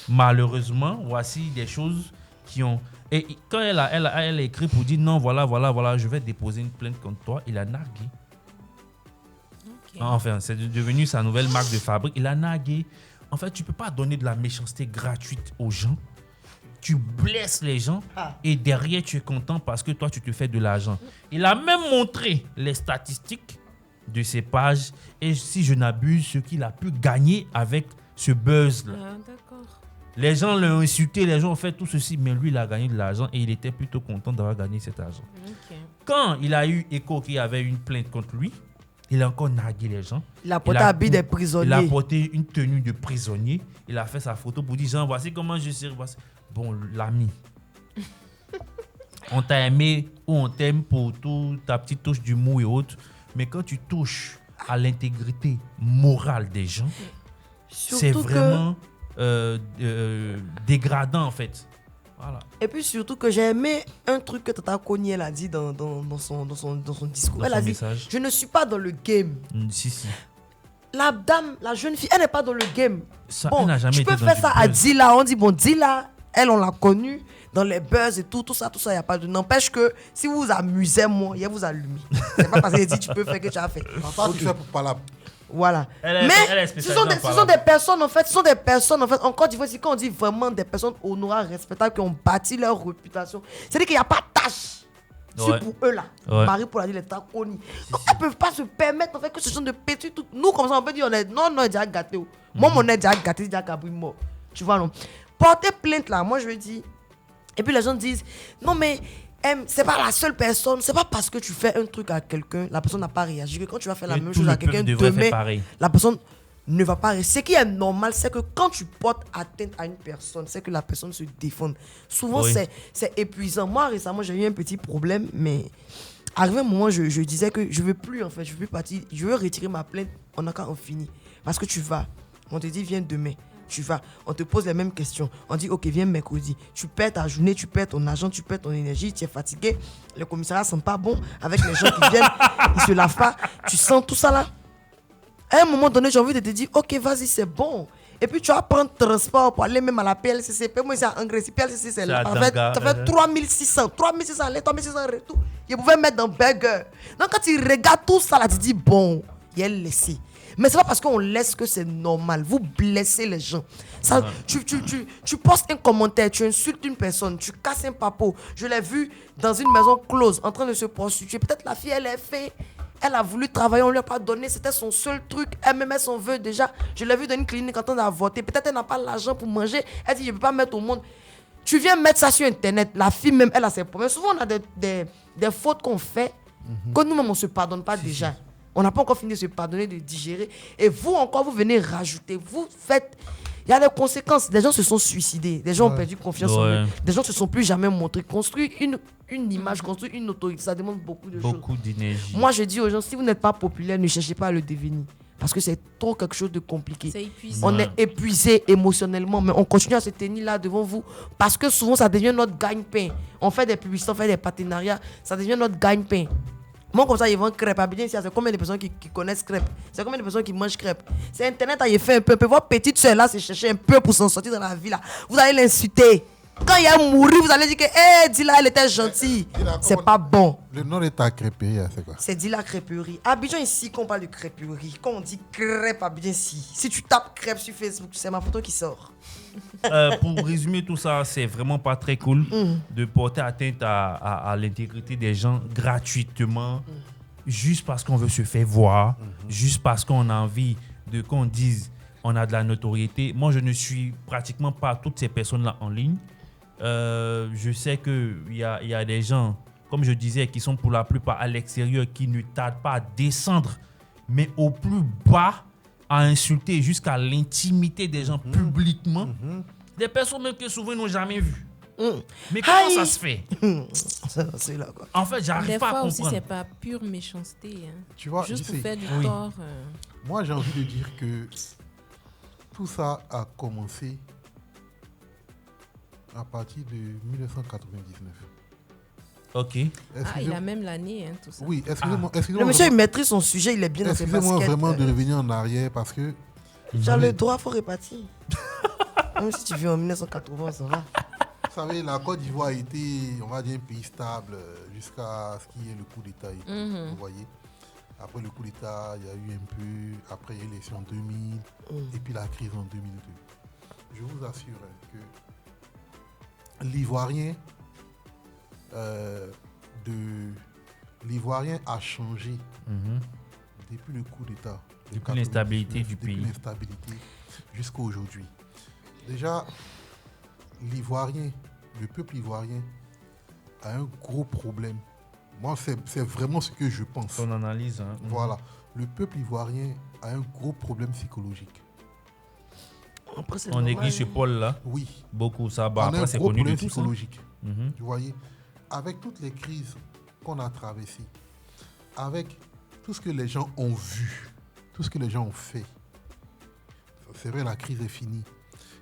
malheureusement, voici des choses qui ont... Et quand elle a écrit pour dire non, voilà, je vais déposer une plainte contre toi, il a nargué. Okay. Enfin, c'est devenu sa nouvelle marque de fabrique. Il a nargué. En fait, tu ne peux pas donner de la méchanceté gratuite aux gens. Tu blesses les gens et derrière, tu es content parce que toi, tu te fais de l'argent. Il a même montré les statistiques de ses pages et si je n'abuse, ce qu'il a pu gagner avec ce buzz-là. D'accord. Les gens l'ont insulté, les gens ont fait tout ceci, mais lui, il a gagné de l'argent et il était plutôt content d'avoir gagné cet argent. Okay. Quand il a eu écho qu'il y avait une plainte contre lui, il a encore nargué les gens. Il a porté habit des prisonniers. Il a porté une tenue de prisonnier. Il a fait sa photo pour dire, Jean, voici comment je suis. Bon, l'ami, on t'a aimé ou on t'aime pour toute ta petite touche d'humour et autres. Mais quand tu touches à l'intégrité morale des gens, c'est vraiment dégradant en fait. Voilà. Et puis surtout que j'ai aimé un truc que Tata Connie elle a dit dans son discours. Elle a dit, je ne suis pas dans le game. Si. La dame, la jeune fille, elle n'est pas dans le game. Ça, bon, elle n'a jamais tu peux faire ça à Dila. On dit, bon, Dila, elle, on l'a connue dans les buzz et tout ça, il n'y a pas de... N'empêche que si vous vous amusez, moi, il vous allume. C'est pas parce qu'elle dit, tu peux faire que tu as fait. Tu fais pour parler. Voilà. Mais ce sont des personnes, en fait, en Côte d'Ivoire, quand on dit vraiment des personnes honorables, respectables, qui ont bâti leur réputation, c'est-à-dire qu'il n'y a pas de tâche. C'est pour eux là. Marie-Paul a dit les taconis. Donc, elles ne peuvent pas se permettre en fait, que ce sont de petits trucs. Nous, comme ça, on peut dire, non, il est déjà gâté. Moi, mon est déjà gâté, déjà cabri mort. Tu vois, non. Porter plainte là, moi, je dis. Et puis les gens disent, non, mais c'est pas la seule personne. C'est pas parce que tu fais un truc à quelqu'un, la personne n'a pas réagi. Que quand tu vas faire la même chose à quelqu'un, demain, la personne ne va pas réagir. Ce qui est normal, c'est que quand tu portes atteinte à une personne, c'est que la personne se défende. Souvent, c'est épuisant. Moi, récemment, j'ai eu un petit problème, mais arrivé un moment, je disais que je veux plus, en fait, je veux plus partir. Je veux retirer ma plainte. On a quand on finit. Parce que tu vas. On te dit, viens demain. Tu vas, on te pose les mêmes questions. On dit, ok, viens mercredi. Tu perds ta journée, tu perds ton argent, tu perds ton énergie, tu es fatigué. Le commissariat ne sent pas bon avec les gens qui viennent, ils ne se lavent pas. Tu sens tout ça là. À un moment donné, j'ai envie de te dire, ok, vas-y, c'est bon. Et puis tu vas prendre transport pour aller même à la PLCC. Moi, c'est en Grèce. PLCC, c'est là. Ça fait 3600. 3600 aller, 3600 retour. Ils pouvaient mettre dans burger. Donc quand tu regardes tout ça là, tu te dis, bon, il est laissé. Mais c'est pas parce qu'on laisse que c'est normal. Vous blessez les gens. Ça, tu postes un commentaire, tu insultes une personne, tu casses un papeau. Je l'ai vu dans une maison close en train de se prostituer. Peut-être la fille, elle a voulu travailler, on lui a pas donné. C'était son seul truc. Elle même son vœu déjà. Je l'ai vu dans une clinique en train d'avorter. Peut-être elle n'a pas l'argent pour manger. Elle dit, je ne peux pas mettre au monde. Tu viens mettre ça sur Internet. La fille même, elle a ses problèmes. Souvent, on a des fautes qu'on fait que nous-mêmes, on ne se pardonne pas déjà. On n'a pas encore fini de se pardonner, de digérer. Et vous encore, vous venez rajouter. Vous faites... Il y a des conséquences. Des gens se sont suicidés. Des gens ont perdu confiance en eux. Ouais. Des gens ne se sont plus jamais montrés. Construire une image, construire une autorité, ça demande beaucoup de choses. Beaucoup d'énergie. Moi, je dis aux gens, si vous n'êtes pas populaire, ne cherchez pas à le devenir. Parce que c'est trop quelque chose de compliqué. C'est épuisant. On est épuisé émotionnellement, mais on continue à se tenir là devant vous. Parce que souvent, ça devient notre gagne-pain. On fait des publicités, on fait des partenariats. Ça devient notre gagne-pain. Moi, comme ça, ils vendent crêpes. Abidjan, c'est combien de personnes qui connaissent crêpes? C'est combien de personnes qui mangent crêpes? C'est Internet, il fait un peu. Votre petite soeur là, c'est chercher un peu pour s'en sortir dans la vie là. Vous allez l'insulter. Quand il a mouru, vous allez dire que, Dila, elle était gentille. C'est pas bon. Le nom de ta crêperie, c'est quoi? C'est Dila crêperie. Abidjan, ici, quand on parle de crêperie, quand on dit crêpe Abidjan, si tu tapes crêpe sur Facebook, c'est ma photo qui sort. Pour résumer tout ça, c'est vraiment pas très cool de porter atteinte à l'intégrité des gens gratuitement, juste parce qu'on veut se faire voir, juste parce qu'on a envie de qu'on dise on a de la notoriété. Moi, je ne suis pratiquement pas toutes ces personnes-là en ligne. Je sais qu'il y a des gens, comme je disais, qui sont pour la plupart à l'extérieur, qui ne tardent pas à descendre, mais au plus bas, à insulter jusqu'à l'intimité des gens publiquement. Des personnes même que souvent ils n'ont jamais vues. Mais comment ça se fait? C'est là, quoi. En fait, j'arrive Des pas à fois comprendre. aussi, c'est pas pure méchanceté. Hein. Tu vois, Juste je pour sais. faire du Oui. tort. Moi, j'ai envie de dire que tout ça a commencé à partir de 1999. Ok. Ah, il Excusez-moi- a même l'année, hein, tout ça. Oui, excusez-moi. Le excusez-moi monsieur, il vraiment- maîtrise son sujet, il est bien dans ses baskets. Excusez-moi vraiment de revenir en arrière parce que Tu as le droit, il faut répartir. Même si tu vis en 1980, ça va. vous savez, la Côte d'Ivoire a été, on va dire, un pays stable jusqu'à ce qu'il y ait le coup d'État et tout, vous voyez. Après le coup d'État, il y a eu un peu, après il y a eu l'élection en 2000 et puis la crise en 2002. Je vous assure que l'Ivoirien l'Ivoirien a changé depuis le coup d'État. de Depuis l'instabilité 99, du depuis pays. l'instabilité jusqu'à aujourd'hui. Déjà, l'Ivoirien, le peuple ivoirien a un gros problème. Moi, c'est vraiment ce que je pense. Ton analyse. Hein. Voilà. Le peuple ivoirien a un gros problème psychologique. Après, c'est On normal. néglige ce pôle-là. Oui. Beaucoup. Ça, bah, On a après, un c'est gros connu de problème tous. Hein. psychologique. Mhm. Vous voyez, avec toutes les crises qu'on a traversées, avec tout ce que les gens ont vu, tout ce que les gens ont fait, c'est vrai, la crise est finie.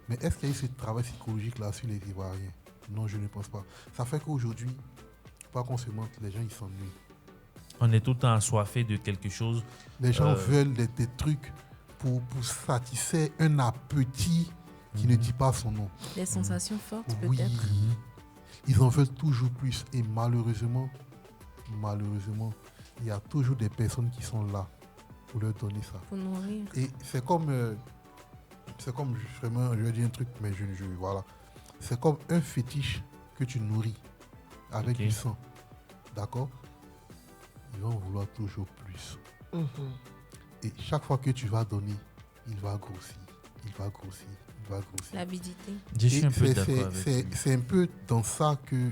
Mais est-ce qu'il y a eu ce travail psychologique-là sur les Ivoiriens? Non, je ne pense pas. Ça fait qu'aujourd'hui, pas qu'on se mente, les gens ils s'ennuient. On est tout le temps assoiffé de quelque chose. Les gens veulent des trucs pour satisfaire un appétit qui ne dit pas son nom. Des sensations fortes, Oui. peut-être. Ils en veulent toujours plus. Et malheureusement, il y a toujours des personnes qui sont là pour leur donner ça. Pour nourrir. Et c'est comme vraiment, je vais dire un truc, mais voilà. C'est comme un fétiche que tu nourris avec Ok. du sang. D'accord? Ils vont vouloir toujours plus. Et chaque fois que tu vas donner, il va grossir, il va grossir, il va grossir. L'avidité. Je suis Et un peu d'accord avec c'est un peu dans ça que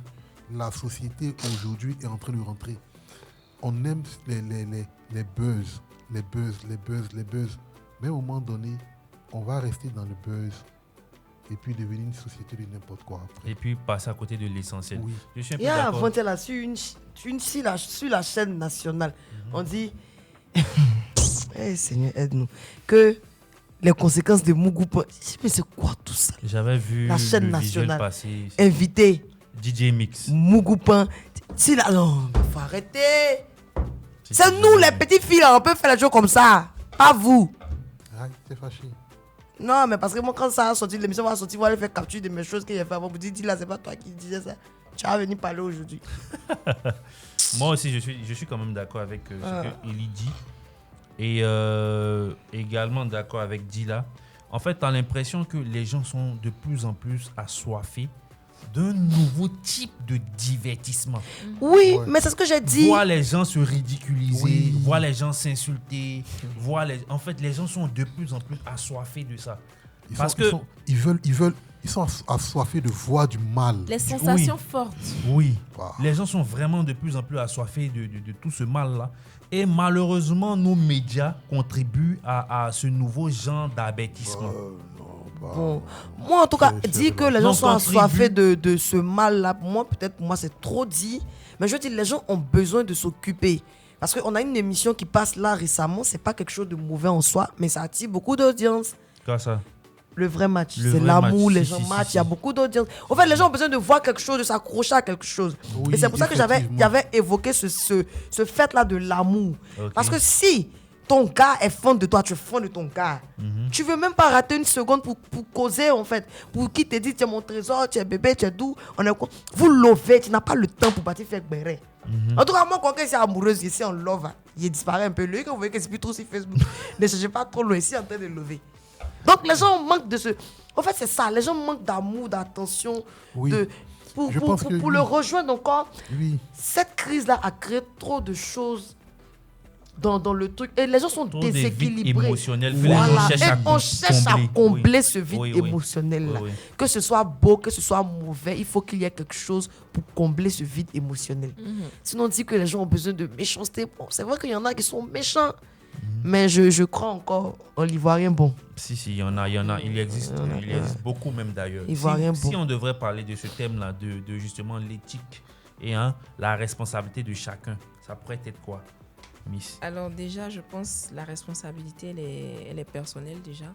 la société aujourd'hui est en train de rentrer. On aime les buzz. Mais à un moment donné, on va rester dans le buzz et puis devenir une société de n'importe quoi après. Et puis passer à côté de l'essentiel. Oui. Je suis un peu Il y a d'accord. avant là sur la chaîne nationale, on dit Seigneur, aide-nous. Que les conséquences de Mougoupan. Mais c'est quoi tout ça? J'avais vu La chaîne le visuel nationale. passer. Invité, DJ Mix. Mougoupan. Si là, non, faut arrêter. Si, C'est si, nous, je- les petites filles, là, on peut faire les choses comme ça. Pas vous. Ah, t'es fâché. Non, mais parce que moi, quand ça a sorti, l'émission va sortir, vous allez faire capture de mes choses qu'il a fait avant. Vous dites, là, c'est pas toi qui disais ça. Tu vas venir parler aujourd'hui. Moi aussi, je suis quand même d'accord avec ce que Eli dit. Et également d'accord avec Dila. En fait, tu as l'impression que les gens sont de plus en plus assoiffés d'un nouveau type de divertissement. Oui, Ouais. mais c'est ce que j'ai dit. Voir les gens se ridiculiser, Oui. voir les gens s'insulter, En fait, les gens sont de plus en plus assoiffés de ça. Parce que... Ils sont assoiffés de voir du mal. Les sensations fortes. Oui, Wow. les gens sont vraiment de plus en plus assoiffés de tout ce mal-là. Et malheureusement, nos médias contribuent à ce nouveau genre d'abertissement. Bon. Moi, en tout cas, dire que les gens sont assoiffés de ce mal-là, moi, peut-être pour moi, c'est trop dit. Mais je veux dire, les gens ont besoin de s'occuper. Parce qu'on a une émission qui passe là récemment, c'est pas quelque chose de mauvais en soi, mais ça attire beaucoup d'audience. Quoi ça? Le vrai match, c'est l'amour, les gens matchent, il y a beaucoup d'audience. En fait, les gens ont besoin de voir quelque chose, de s'accrocher à quelque chose. Oui, et c'est pour ça que j'avais évoqué ce fait-là de l'amour. Okay. Parce que si ton gars est fan de toi, tu es fan de ton gars, tu veux même pas rater une seconde pour causer, en fait. Pour qui te dit, tu es mon trésor, tu es bébé, tu es doux. Vous lovez, tu n'as pas le temps pour partir faire béret. En tout cas, moi, quand c'est amoureuse, ici en love, il disparaît un peu. Lui, quand vous voyez que c'est plus trop sur Facebook, ne cherchez pas trop loin, ici en train de lever. Donc les gens manquent de ce... En fait, c'est ça. Les gens manquent d'amour, d'attention. Oui. Pour le rejoindre encore. Oui. Cette crise-là a créé trop de choses dans le truc. Et les gens sont déséquilibrés. Émotionnels. Voilà. Et on cherche à combler ce vide émotionnel-là. Oui. Que ce soit beau, que ce soit mauvais, il faut qu'il y ait quelque chose pour combler ce vide émotionnel. Sinon, on dit que les gens ont besoin de méchanceté. Bon, c'est vrai qu'il y en a qui sont méchants. Mais je crois encore en l'ivoirien bon. Si, il y en a. Il existe beaucoup même d'ailleurs. Si on devrait parler de ce thème-là, de justement l'éthique et la responsabilité de chacun, ça pourrait être quoi, Miss? Alors déjà, je pense que la responsabilité, elle est personnelle déjà.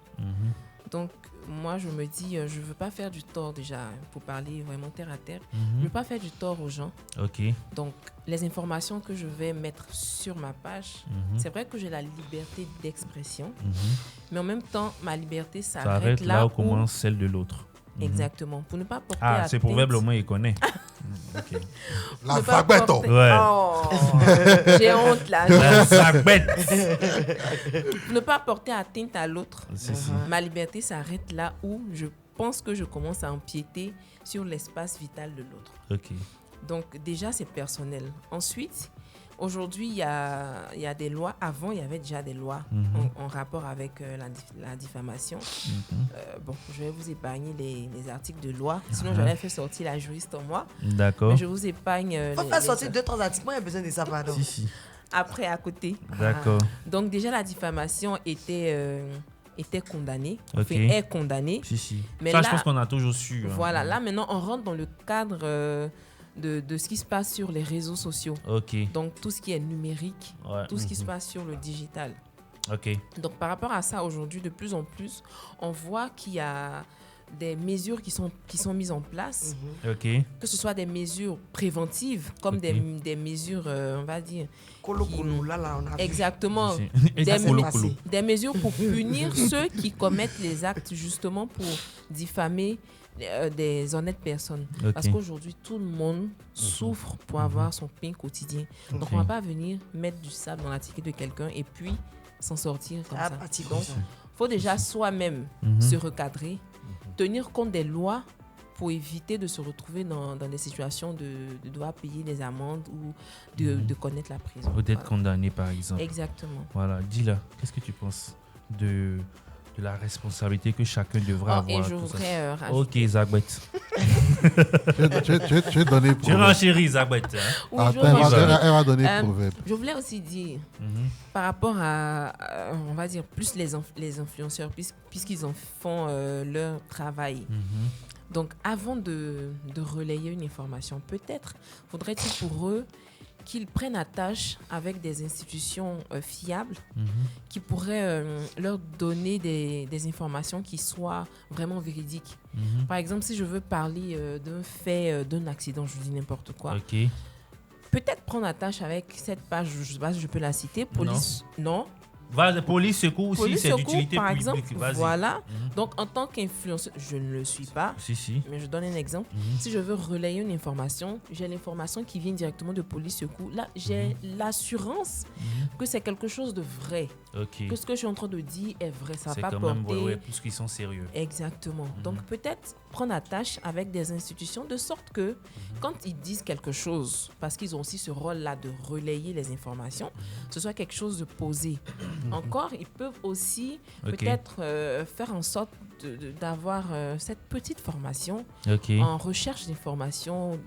Donc, moi, je me dis, je ne veux pas faire du tort déjà, pour parler vraiment terre à terre. Je ne veux pas faire du tort aux gens. Ok. Donc, les informations que je vais mettre sur ma page, c'est vrai que j'ai la liberté d'expression, mais en même temps, ma liberté s'arrête là où commence celle de l'autre. Exactement. Pour ne pas porter atteinte... c'est proverbe, au moins, il connaît. Okay. La zagbette. Ouais. Oh, j'ai honte là. La zagbette. Pour ne pas porter atteinte à l'autre, ma liberté s'arrête là où je pense que je commence à empiéter sur l'espace vital de l'autre. Ok. Donc déjà, c'est personnel. Ensuite, aujourd'hui, il y a des lois. Avant, il y avait déjà des lois en rapport avec la diffamation. Bon, je vais vous épargner les articles de loi. Sinon, j'aurais fait sortir la juriste en moi. D'accord. Mais je vous épargne... Il faut faire sortir 2-3 articles. Moi, il y a besoin de ça, pardon. Si. Après, à côté. D'accord. Donc déjà, la diffamation était condamnée. Okay. Enfin, est condamnée. Si. Mais ça, là, je pense qu'on a toujours su. Voilà. Là, maintenant, on rentre dans le cadre... De ce qui se passe sur les réseaux sociaux. Ok. Donc, tout ce qui est numérique, tout ce qui se passe sur le digital. Ok. Donc, par rapport à ça, aujourd'hui, de plus en plus, on voit qu'il y a des mesures qui sont mises en place. Ok. Que ce soit des mesures préventives, comme des mesures, on va dire... Exactement. Des mesures pour punir ceux qui commettent les actes, justement, pour diffamer des honnêtes personnes. Okay. Parce qu'aujourd'hui, tout le monde souffre pour avoir son pain quotidien. Donc, on ne va pas venir mettre du sable dans la ticket de quelqu'un et puis s'en sortir comme ça. Donc, il faut déjà soi-même se recadrer, tenir compte des lois pour éviter de se retrouver dans des situations de devoir payer des amendes ou de connaître la prison. Ou d'être condamné, par exemple. Exactement. Voilà. Dis-là, qu'est-ce que tu penses de la responsabilité que chacun devra avoir? Et je voudrais rajouter. Ok, Zagbette. Je vais donner proverbe. Tu renchéris, Zagbette. Oui, elle va donner proverbe. Je voulais aussi dire, par rapport à, on va dire, plus les influenceurs, puisqu'ils en font leur travail. Donc, avant de relayer une information, peut-être faudrait-il pour eux qu'ils prennent attache avec des institutions fiables qui pourraient leur donner des informations qui soient vraiment véridiques. Par exemple, si je veux parler d'un fait, d'un accident, je dis n'importe quoi, peut-être prendre attache avec cette page, je ne sais pas si je peux la citer, police, non. Police, secours aussi, c'est d'utilité par publique. exemple, voilà. Donc, en tant qu'influenceur, je ne le suis pas, mais je donne un exemple. Si je veux relayer une information, j'ai l'information qui vient directement de police, secours. Là, j'ai l'assurance que c'est quelque chose de vrai. Que ce que je suis en train de dire est vrai. Ça va pas porter... plus qu'ils sont sérieux. Exactement. Donc, peut-être prendre attache avec des institutions de sorte que quand ils disent quelque chose, parce qu'ils ont aussi ce rôle-là de relayer les informations, ce soit quelque chose de posé. Encore, ils peuvent aussi peut-être faire en sorte d'avoir cette petite formation en recherche d'informations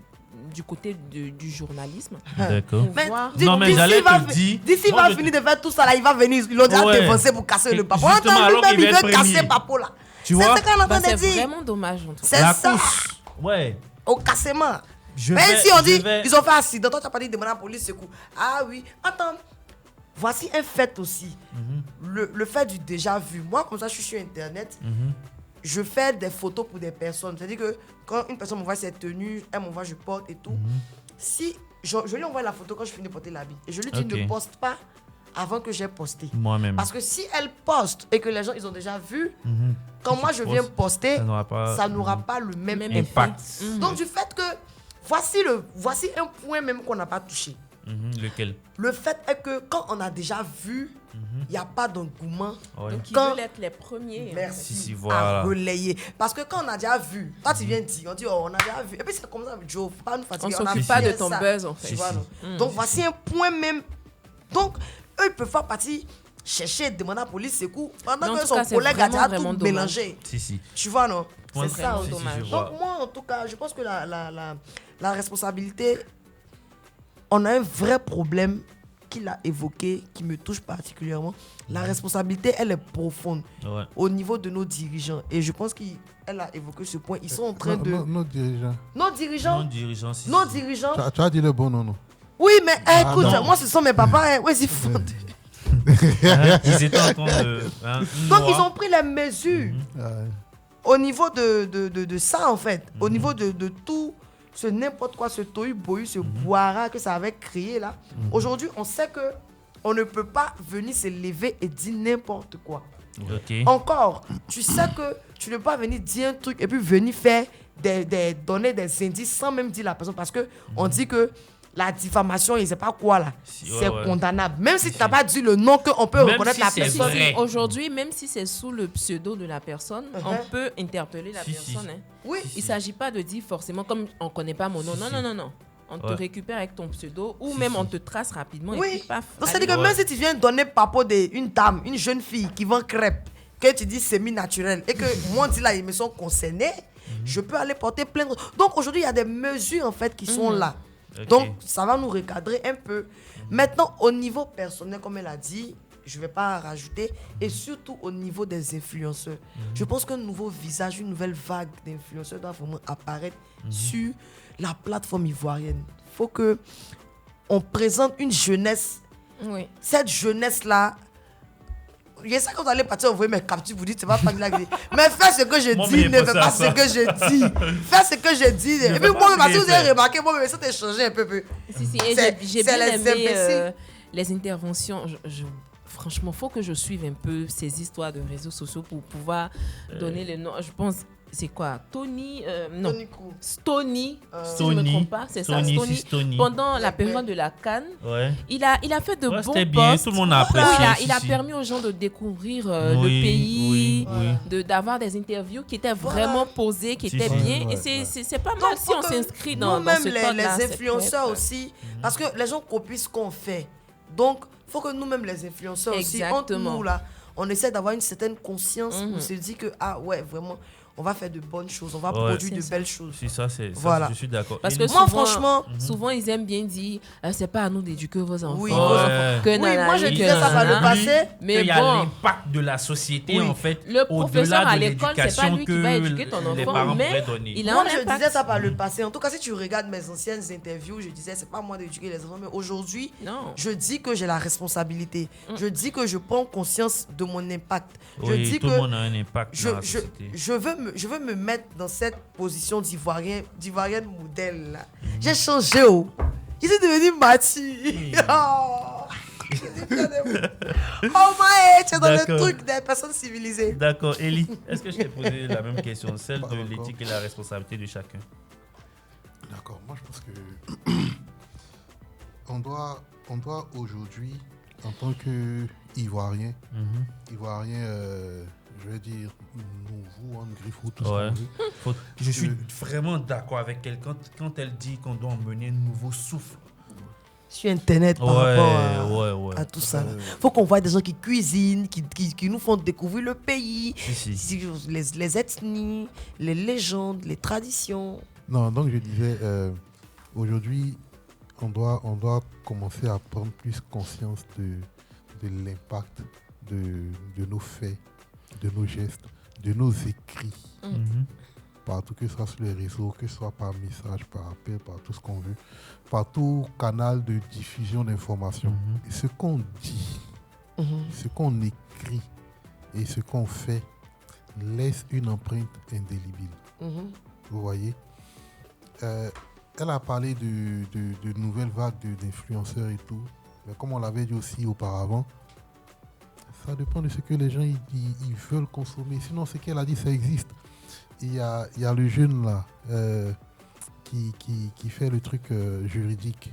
du côté du journalisme. D'accord. Mais j'allais te dire... D'ici, il va finir de faire tout ça, là, il va venir, ils l'ont déjà défoncé pour casser le papo. Justement, alors qu'il veut casser papo, là. Tu vois? C'est ce qu'on entend C'est dire. vraiment dommage en tout cas. C'est La ça. course. Ouais. Au cassement. Je Même vais- si on je dit, vais- ils ont fait accident, toi tu as pas dit demander à la police secours. Ah oui, attends. Voici un fait aussi. Le fait du déjà vu. Moi, comme ça, je suis sur Internet. Je fais des photos pour des personnes. C'est-à-dire que quand une personne m'envoie ses tenues, elle m'envoie, je porte et tout. Si je lui envoie la photo quand je finis de porter l'habit. Et je lui dis, Ok. ne poste pas avant que j'ai posté. Moi-même. Parce que si elle poste et que les gens, ils ont déjà vu, quand moi je poste, viens poster, ça n'aura ça pas- n'aura pas le même Même impact. impact. Donc du fait que, voici un point même qu'on n'a pas touché. Lequel? Le fait est que quand on a déjà vu, il n'y a pas d'engouement. Ouais. Donc, ils Quand- veulent être les premiers. Merci Si, à voilà. relayer. Parce que quand on a déjà vu, toi tu viens dire, on dit oh, on a déjà vu. Et puis c'est comme ça avec Joe, faut pas nous fatiguer. On a s'occupe fait pas de ton ça. buzz, en fait. Tu vois, Si, non? Donc voici un point même. Donc eux ils peuvent faire partie, chercher, demander à la police secours, pendant Mais en que tout son cas, c'est collègue a déjà vraiment tout dommage. mélangé. Si. Tu vois, non? Point C'est ça. si, si, dommage. je vois. Donc moi, en tout cas, je pense que la responsabilité, on a un vrai problème qu'il a évoqué, qui me touche particulièrement. La responsabilité, elle est profonde Ouais. au niveau de nos dirigeants. Et je pense qu'elle a évoqué ce point. Ils sont en train de... Nos dirigeants. Nos dirigeants, Non-dirigeant, si. nos si. dirigeants... Tu as dit le bon nom. Oui, mais écoute, non. moi, ce sont mes papas. Ouais, ils font... Hein, ils étaient en train de. Hein, Donc, noir. ils ont pris les mesures. Au niveau de ça, en fait, au niveau de tout ce n'importe quoi, ce tohu-bohu, ce boira que ça avait créé là, aujourd'hui, on sait que on ne peut pas venir se lever et dire n'importe quoi. Ok. Encore, tu sais que tu ne peux pas venir dire un truc et puis venir faire donner des indices sans même dire la personne parce que on dit que la diffamation, il ne sait pas quoi là, Si, ouais, c'est ouais. condamnable. Même si Si, tu n'as si. pas dit le nom, qu'on peut Même reconnaître si la c'est personne. vrai. Aujourd'hui, même si c'est sous le pseudo de la personne, on peut interpeller la Si, si. personne. Hein. Oui, Il ne s'agit pas de dire forcément, comme on ne connaît pas mon nom. Non, si. non, non, non. On te Ouais. récupère avec ton pseudo ou Si, même si. on te trace rapidement et oui. puis paf. Donc, allez. c'est-à-dire que Ouais. même si tu viens donner papo d'une dame, une jeune fille qui vend crêpes, que tu dis semi-naturel et que moi, on dit là, ils me sont concernés, je peux aller porter plainte. Donc, aujourd'hui, il y a des mesures en fait qui sont là. Ok. Donc, ça va nous recadrer un peu. Maintenant, au niveau personnel, comme elle a dit, je ne vais pas rajouter, et surtout au niveau des influenceurs. Je pense qu'un nouveau visage, une nouvelle vague d'influenceurs doit vraiment apparaître sur la plateforme ivoirienne. Il faut que on présente une jeunesse. Oui. Cette jeunesse-là, je sais que vous allez partir envoyer mes captures, vous dites, c'est pas pas de la vie. Mais fais ce que je Moi, dis, mais ne il fais faut pas ça. ce que je dis. Fais ce que je dis. Et vais puis, pas moi, parce que rien vous avez faire. remarqué, moi, ça t'a changé un peu. Si, si, et C'est- j'ai c'est bien les aimé imbéciles. les interventions. Franchement, il faut que je suive un peu ces histoires de réseaux sociaux pour pouvoir donner les noms. Je pense, c'est quoi Tony Non. Tony Kou. Stony, si je ne me Stony. trompe pas, c'est ça, Stony, Stony. si, Stony. Pendant la Ouais, période ouais. de la Cannes, Ouais. il a fait de Ouais, bons c'était bien, posts. tout le monde a Oui, apprécié. il a si. permis aux gens de découvrir Oui, le pays, oui. d'avoir des interviews qui étaient Voilà. vraiment posées, qui Si, étaient si. bien. Ouais, Et c'est pas Donc, mal si faut on que s'inscrit dans nous-mêmes, ce les code-là, c'est influenceurs très- aussi, parce que les gens copient ce qu'on fait. Donc, il faut que nous-mêmes, les influenceurs aussi, entre Exactement. nous, là, on essaie d'avoir une certaine conscience Mhm. où on se dit que, ah ouais, vraiment, on va faire de bonnes choses, on va Ouais. produire de C'est ça. belles choses. Si, ça, c'est. ça, Voilà. Je suis d'accord. Parce Et que le- Moi, souvent, franchement- souvent, ils aiment bien dire c'est pas à nous d'éduquer vos enfants. Oui, vos vos enfants. enfants. Que Oui, nanani, moi, je que disais ça par le nanana. passé. Mais qu'il y a bon, l'impact de la société, Oui. en fait, Le professeur au-delà à de l'école, c'est pas l'éducation lui qui va éduquer ton les enfant, parents mais pourraient donner. il a Moi, un je impact. disais ça par le passé. En tout cas, si tu regardes mes anciennes interviews, je disais, c'est pas moi d'éduquer les enfants, mais aujourd'hui, Non. je dis que j'ai la responsabilité. Je dis que je prends conscience de mon impact. Je Oui, dis tout que le monde a un impact je, dans la je, société. je veux me mettre dans cette position d'Ivoirienne modèle. Là. J'ai changé. Oh. Je suis devenue mature. Oh. Je suis fière de moi. Oh my, tu es dans le D'accord. truc des personnes civilisées. D'accord. Elie, est-ce que je t'ai posé la même question, celle Pas de encore. l'éthique et la responsabilité de chacun? D'accord, moi je pense que on doit aujourd'hui, en tant qu'Ivoirien, Ivoirien, je vais dire, nouveau, en griffe ou tout ce Ouais. qu'on veut. Je suis vraiment d'accord avec elle quand elle dit qu'on doit emmener un nouveau souffle. Sur Internet par rapport à tout ça. Il faut qu'on voit des gens qui cuisinent, qui nous font découvrir le pays, Si. les ethnies, les légendes, les traditions. Non, donc je disais, aujourd'hui, on doit commencer à prendre plus conscience de l'impact de nos faits, de nos gestes, de nos écrits, Mhm. partout, que ce soit sur les réseaux, que ce soit par message, par appel, par tout ce qu'on veut, par tout canal de diffusion d'informations. Mhm. Et ce qu'on dit, ce qu'on écrit et ce qu'on fait laisse une empreinte indélébile. Vous voyez, elle a parlé de nouvelles vagues d'influenceurs et tout, mais comme on l'avait dit aussi auparavant, ça dépend de ce que les gens ils veulent consommer. Sinon, ce qu'elle a dit, ça existe. Il y a le jeune là qui fait le truc juridique.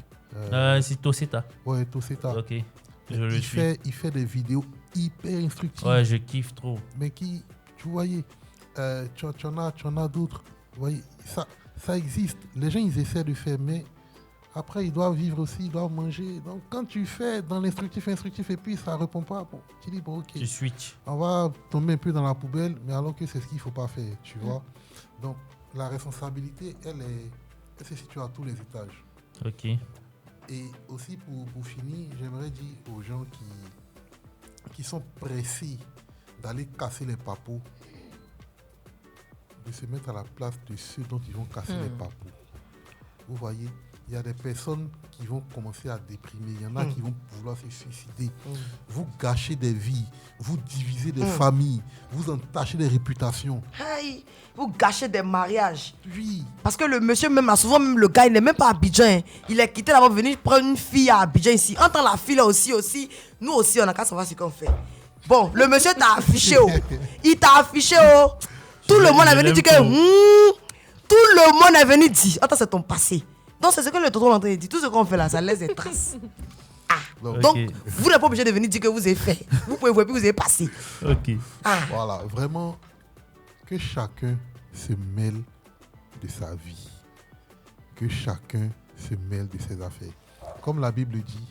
C'est Toseta. Ouais, Toseta. Ok. Je le il suis. il fait des vidéos hyper instructives. Ouais, je kiffe trop. Mais qui, tu voyais, tu en as d'autres. Vous voyez, ça existe. Les gens, ils essaient de faire, mais après, ils doivent vivre aussi, ils doivent manger. Donc, quand tu fais dans instructif, et puis ça ne répond pas, bon, tu dis, bon, ok, Tu switch. on va tomber un peu dans la poubelle, mais alors que c'est ce qu'il ne faut pas faire, tu vois. Donc, la responsabilité, elle se situe à tous les étages. Ok. Et aussi, pour finir, j'aimerais dire aux gens qui sont pressés d'aller casser les papos, de se mettre à la place de ceux dont ils vont casser les papos. Vous voyez, il y a des personnes qui vont commencer à déprimer, il y en a qui vont vouloir se suicider. Vous gâchez des vies, vous divisez des familles, vous entachez des réputations. Hey, vous gâchez des mariages. Oui, Parce que le monsieur, même souvent, même le gars, il n'est même pas à Abidjan. Hein. Il est quitté là-bas, venu prendre une fille à Abidjan ici. Entends la fille là aussi. Nous aussi, on a qu'à savoir ce qu'on fait. Bon, le monsieur t'a affiché. Oh. Il t'a affiché. Oh. Tout le monde est venu dire que. Tout le monde est venu dire. Attends, c'est ton passé. Donc, c'est ce que le tonton est en train de dire. Tout ce qu'on fait là, ça laisse des traces. Donc, vous n'êtes pas obligé de venir dire que vous avez fait. Vous pouvez voir que vous avez passé. Ok. voilà, vraiment, que chacun se mêle de sa vie, que chacun se mêle de ses affaires. Comme la Bible dit,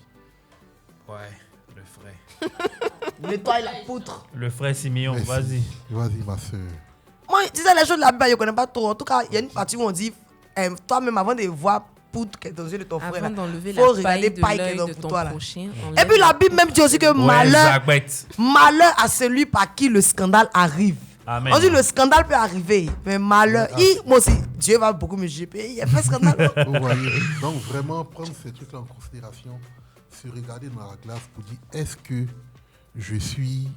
Ouais, le frère. Nettoie la poutre. Le frère Simeon, merci. vas-y. Ma soeur. Moi, tu sais, les choses de la Bible, je ne connais pas trop. En tout cas, il y a une partie où on dit, toi-même, avant de voir poutre qui est dans les yeux de ton frère, Avant d'enlever faut la regarder paille de paille qui est l'œil dans de pour ton toi là. prochain. Et puis la Bible même dit aussi que malheur à celui par qui le scandale arrive. Amen. On dit le scandale peut arriver, mais malheur, moi aussi, Dieu va beaucoup me juger. Il y a fait scandale. Vous voyez, donc vraiment prendre ces trucs-là en considération, se regarder dans la glace pour dire, est-ce que je suis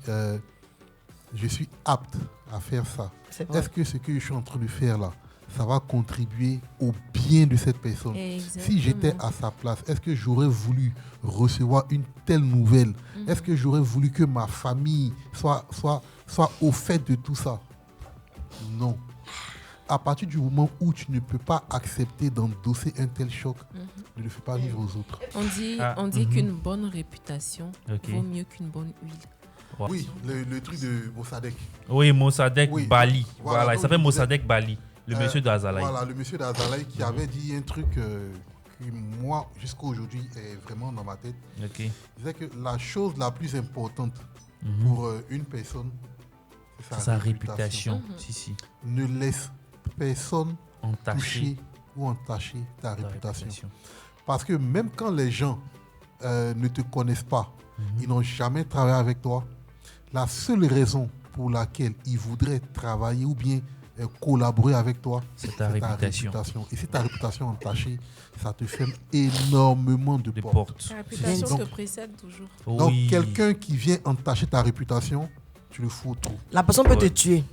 apte à faire ça? Est-ce que ce que je suis en train de faire là, ça va contribuer au bien de cette personne? Exactement. Si j'étais à sa place, est-ce que j'aurais voulu recevoir une telle nouvelle? Est-ce que j'aurais voulu que ma famille soit au fait de tout ça? Non. À partir du moment où tu ne peux pas accepter d'endosser un tel choc, ne le fais pas vivre aux autres. On dit qu'une bonne réputation Ok. vaut mieux qu'une bonne huile. Ouais. Oui, le truc de Mossadegh. Oui, Mossadegh Oui. Bali. Voilà, Voilà, il donc s'appelle je Mossadegh Bali, le monsieur d'Azalaï. Voilà, le monsieur d'Azalaï qui avait dit un truc qui, moi, jusqu'à aujourd'hui, est vraiment dans ma tête. Ok. Il disait que la chose la plus importante pour une personne, c'est Sa réputation. Si. Ne laisse personne Entaché. toucher ou entacher ta Ta réputation. Parce que même quand les gens ne te connaissent pas, ils n'ont jamais travaillé avec toi, la seule raison pour laquelle ils voudraient travailler ou bien collaborer avec toi, C'est ta réputation. Et si ta réputation est entachée, ça te ferme énormément de Des portes. portes. La réputation Donc- te précède toujours. Donc Oui. quelqu'un qui vient entacher ta réputation, tu le fous au trou. La personne peut te Ouais. tuer.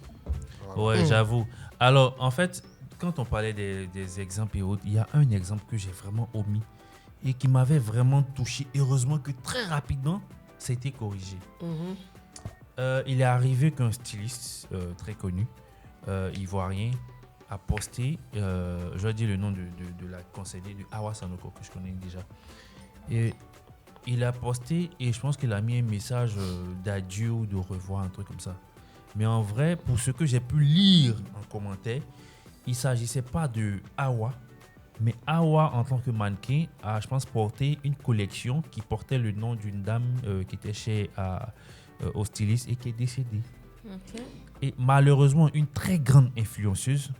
Ouais, j'avoue. Alors, en fait, quand on parlait des exemples et autres, il y a un exemple que j'ai vraiment omis et qui m'avait vraiment touché. Heureusement que très rapidement, ça a été corrigé. Il est arrivé qu'un styliste très connu, ivoirien, a posté, je vais dire le nom de la conseillère de Awa Sanoko, que je connais déjà. Et il a posté et je pense qu'il a mis un message d'adieu ou de revoir, un truc comme ça. Mais en vrai, pour ce que j'ai pu lire en commentaire, il ne s'agissait pas de Awa, mais Awa en tant que mannequin a, je pense, porté une collection qui portait le nom d'une dame qui était chez au styliste et qui est décédée. Ok. Et malheureusement, une très grande influenceuse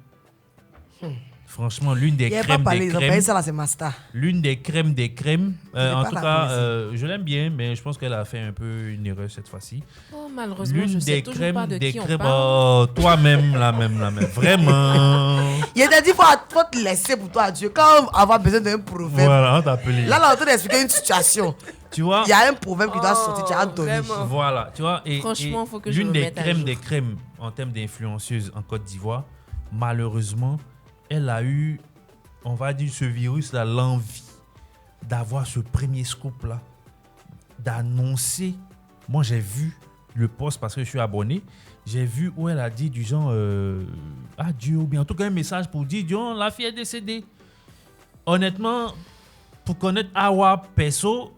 Franchement, l'une des Il n'y avait crèmes pas parlé, des ils ont crèmes. payé ça là, c'est Masta. L'une des crèmes des crèmes. En pas tout la cas, poésie. je l'aime bien, mais je pense qu'elle a fait un peu une erreur cette fois-ci. Oh, malheureusement, je L'une sais des toujours crèmes pas de des qui on crèmes. parle. Oh, toi-même, la même. Vraiment. Il t'a dit, faut te laisser pour toi à Dieu. Quand on va avoir besoin d'un proverbe, Voilà, on t'a appelé. là, on est en train d'expliquer une situation. Tu vois? Il y a un proverbe qui doit Oh, sortir, tu as donné. vraiment. Voilà, tu vois. Et, Franchement, et faut que je l'une me des mette à crèmes jour. des crèmes en termes d'influenceuse en Côte d'Ivoire, malheureusement, elle a eu, on va dire, ce virus-là, l'envie d'avoir ce premier scoop-là, d'annoncer. Moi, j'ai vu le post parce que je suis abonné. J'ai vu où elle a dit du genre adieu, ou bien en tout cas un message pour dire, Dion, la fille est décédée. Honnêtement, pour connaître Awa perso,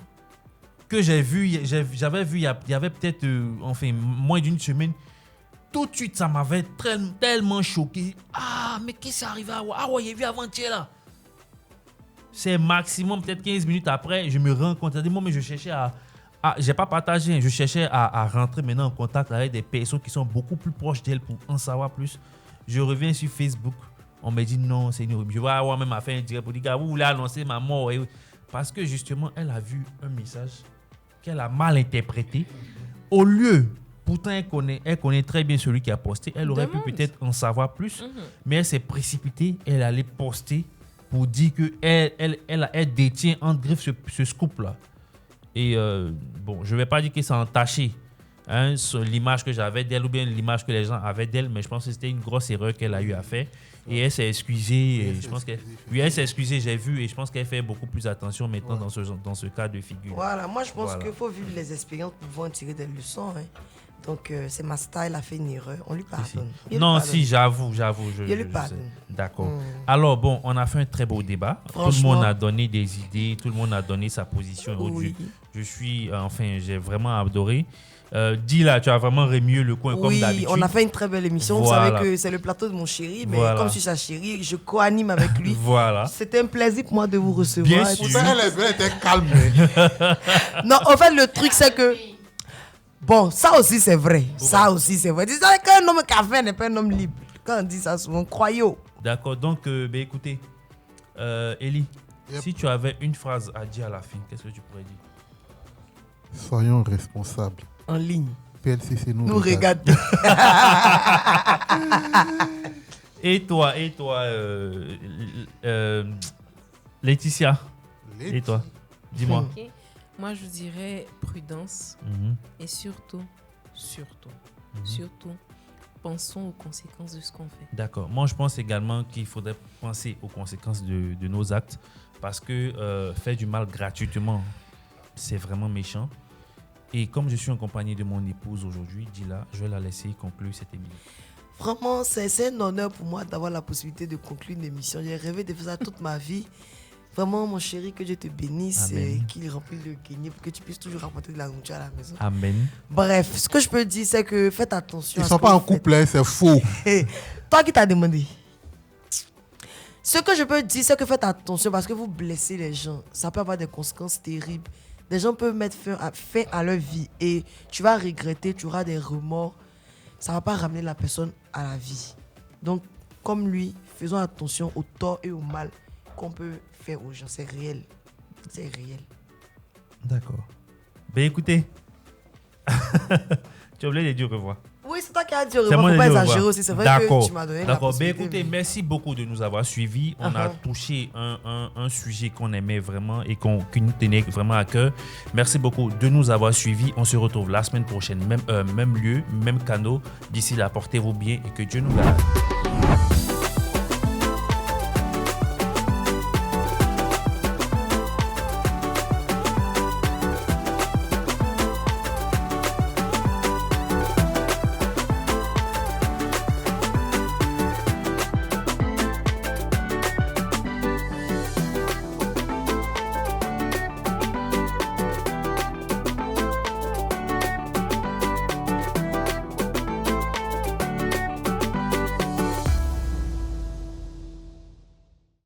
que j'avais vu, il y avait peut-être, enfin, moins d'une semaine, tout de suite, ça m'avait tellement choqué. Ah, mais qu'est-ce qui est arrivé à Awa? Ah ouais, il est vu avant-hier là. C'est maximum, peut-être 15 minutes après, je me rends compte. Moi, mais je cherchais j'ai pas partagé, je cherchais à rentrer maintenant en contact avec des personnes qui sont beaucoup plus proches d'elle pour en savoir plus. Je reviens sur Facebook, on me dit non, c'est une. Je vois Awa même a fait un direct pour dire, vous voulez annoncer ma mort. Parce que justement, elle a vu un message qu'elle a mal interprété. Au lieu, pourtant elle connaît très bien celui qui a posté, elle aurait pu peut-être en savoir plus, mais elle s'est précipitée, elle allait poster pour dire qu'elle détient en griffe ce scoop-là. Et bon, je ne vais pas dire que c'est entaché sur l'image que j'avais d'elle ou bien l'image que les gens avaient d'elle, mais je pense que c'était une grosse erreur qu'elle a eu à faire. Et elle s'est excusée. Elle s'est excusée, j'ai vu, et je pense qu'elle fait beaucoup plus attention maintenant dans ce cas de figure. Voilà, moi je pense qu'il faut vivre les expériences pour pouvoir en tirer des leçons. Hein. Donc c'est ma style, a fait une erreur, on lui pardonne. Non, si, j'avoue. Je lui pardonne. D'accord. Alors bon, on a fait un très beau débat. Tout le monde a donné des idées, tout le monde a donné sa position. Oui. J'ai vraiment adoré. Dis là, tu as vraiment remué le coin comme d'habitude. Oui, on a fait une très belle émission. Voilà. Vous savez que c'est le plateau de mon chéri, mais comme je suis sa chérie, je co-anime avec lui. Voilà. C'était un plaisir pour moi de vous recevoir. Bien sûr. Elle était calme. Non, en fait, le truc, c'est que. Bon, ça aussi, c'est vrai. Ça aussi, c'est vrai. Dis qu'un homme café n'est pas un homme libre. Quand on dit ça souvent, croyez-vous. D'accord. Donc, écoutez, Eli, si tu avais une phrase à dire à la fin, qu'est-ce que tu pourrais dire? Soyons responsables. En ligne. PLCC nous regarde. Et toi, Laetitia. Et toi, dis-moi. Okay. Moi, je dirais prudence et surtout, pensons aux conséquences de ce qu'on fait. D'accord. Moi, je pense également qu'il faudrait penser aux conséquences de nos actes parce que faire du mal gratuitement, c'est vraiment méchant. Et comme je suis en compagnie de mon épouse aujourd'hui, Dila, je vais la laisser conclure cette émission. Vraiment, c'est un honneur pour moi d'avoir la possibilité de conclure une émission. J'ai rêvé de faire ça toute ma vie. Vraiment, mon chéri, que Dieu te bénisse et qu'il remplisse le guénier pour que tu puisses toujours rapporter de la nourriture à la maison. Amen. Bref, ce que je peux dire, c'est que faites attention. Ils ne sont pas en couple, c'est faux. Toi qui t'as demandé. Ce que je peux dire, c'est que faites attention parce que vous blessez les gens. Ça peut avoir des conséquences terribles. Des gens peuvent mettre fin à leur vie et tu vas regretter, tu auras des remords. Ça ne va pas ramener la personne à la vie. Donc, comme lui, faisons attention au tort et au mal qu'on peut faire aux gens. C'est réel. C'est réel. D'accord. Ben écoutez, tu as oublié de dire au revoir. Oui, c'est toi qui as dit au revoir. Il ne faut pas exagérer aussi. C'est vrai que tu m'as donné la possibilité. Ben écoutez, merci beaucoup de nous avoir suivis. On a touché un sujet qu'on aimait vraiment et qui nous tenait vraiment à cœur. Merci beaucoup de nous avoir suivis. On se retrouve la semaine prochaine, même lieu, même canal. D'ici là, portez-vous bien et que Dieu nous garde.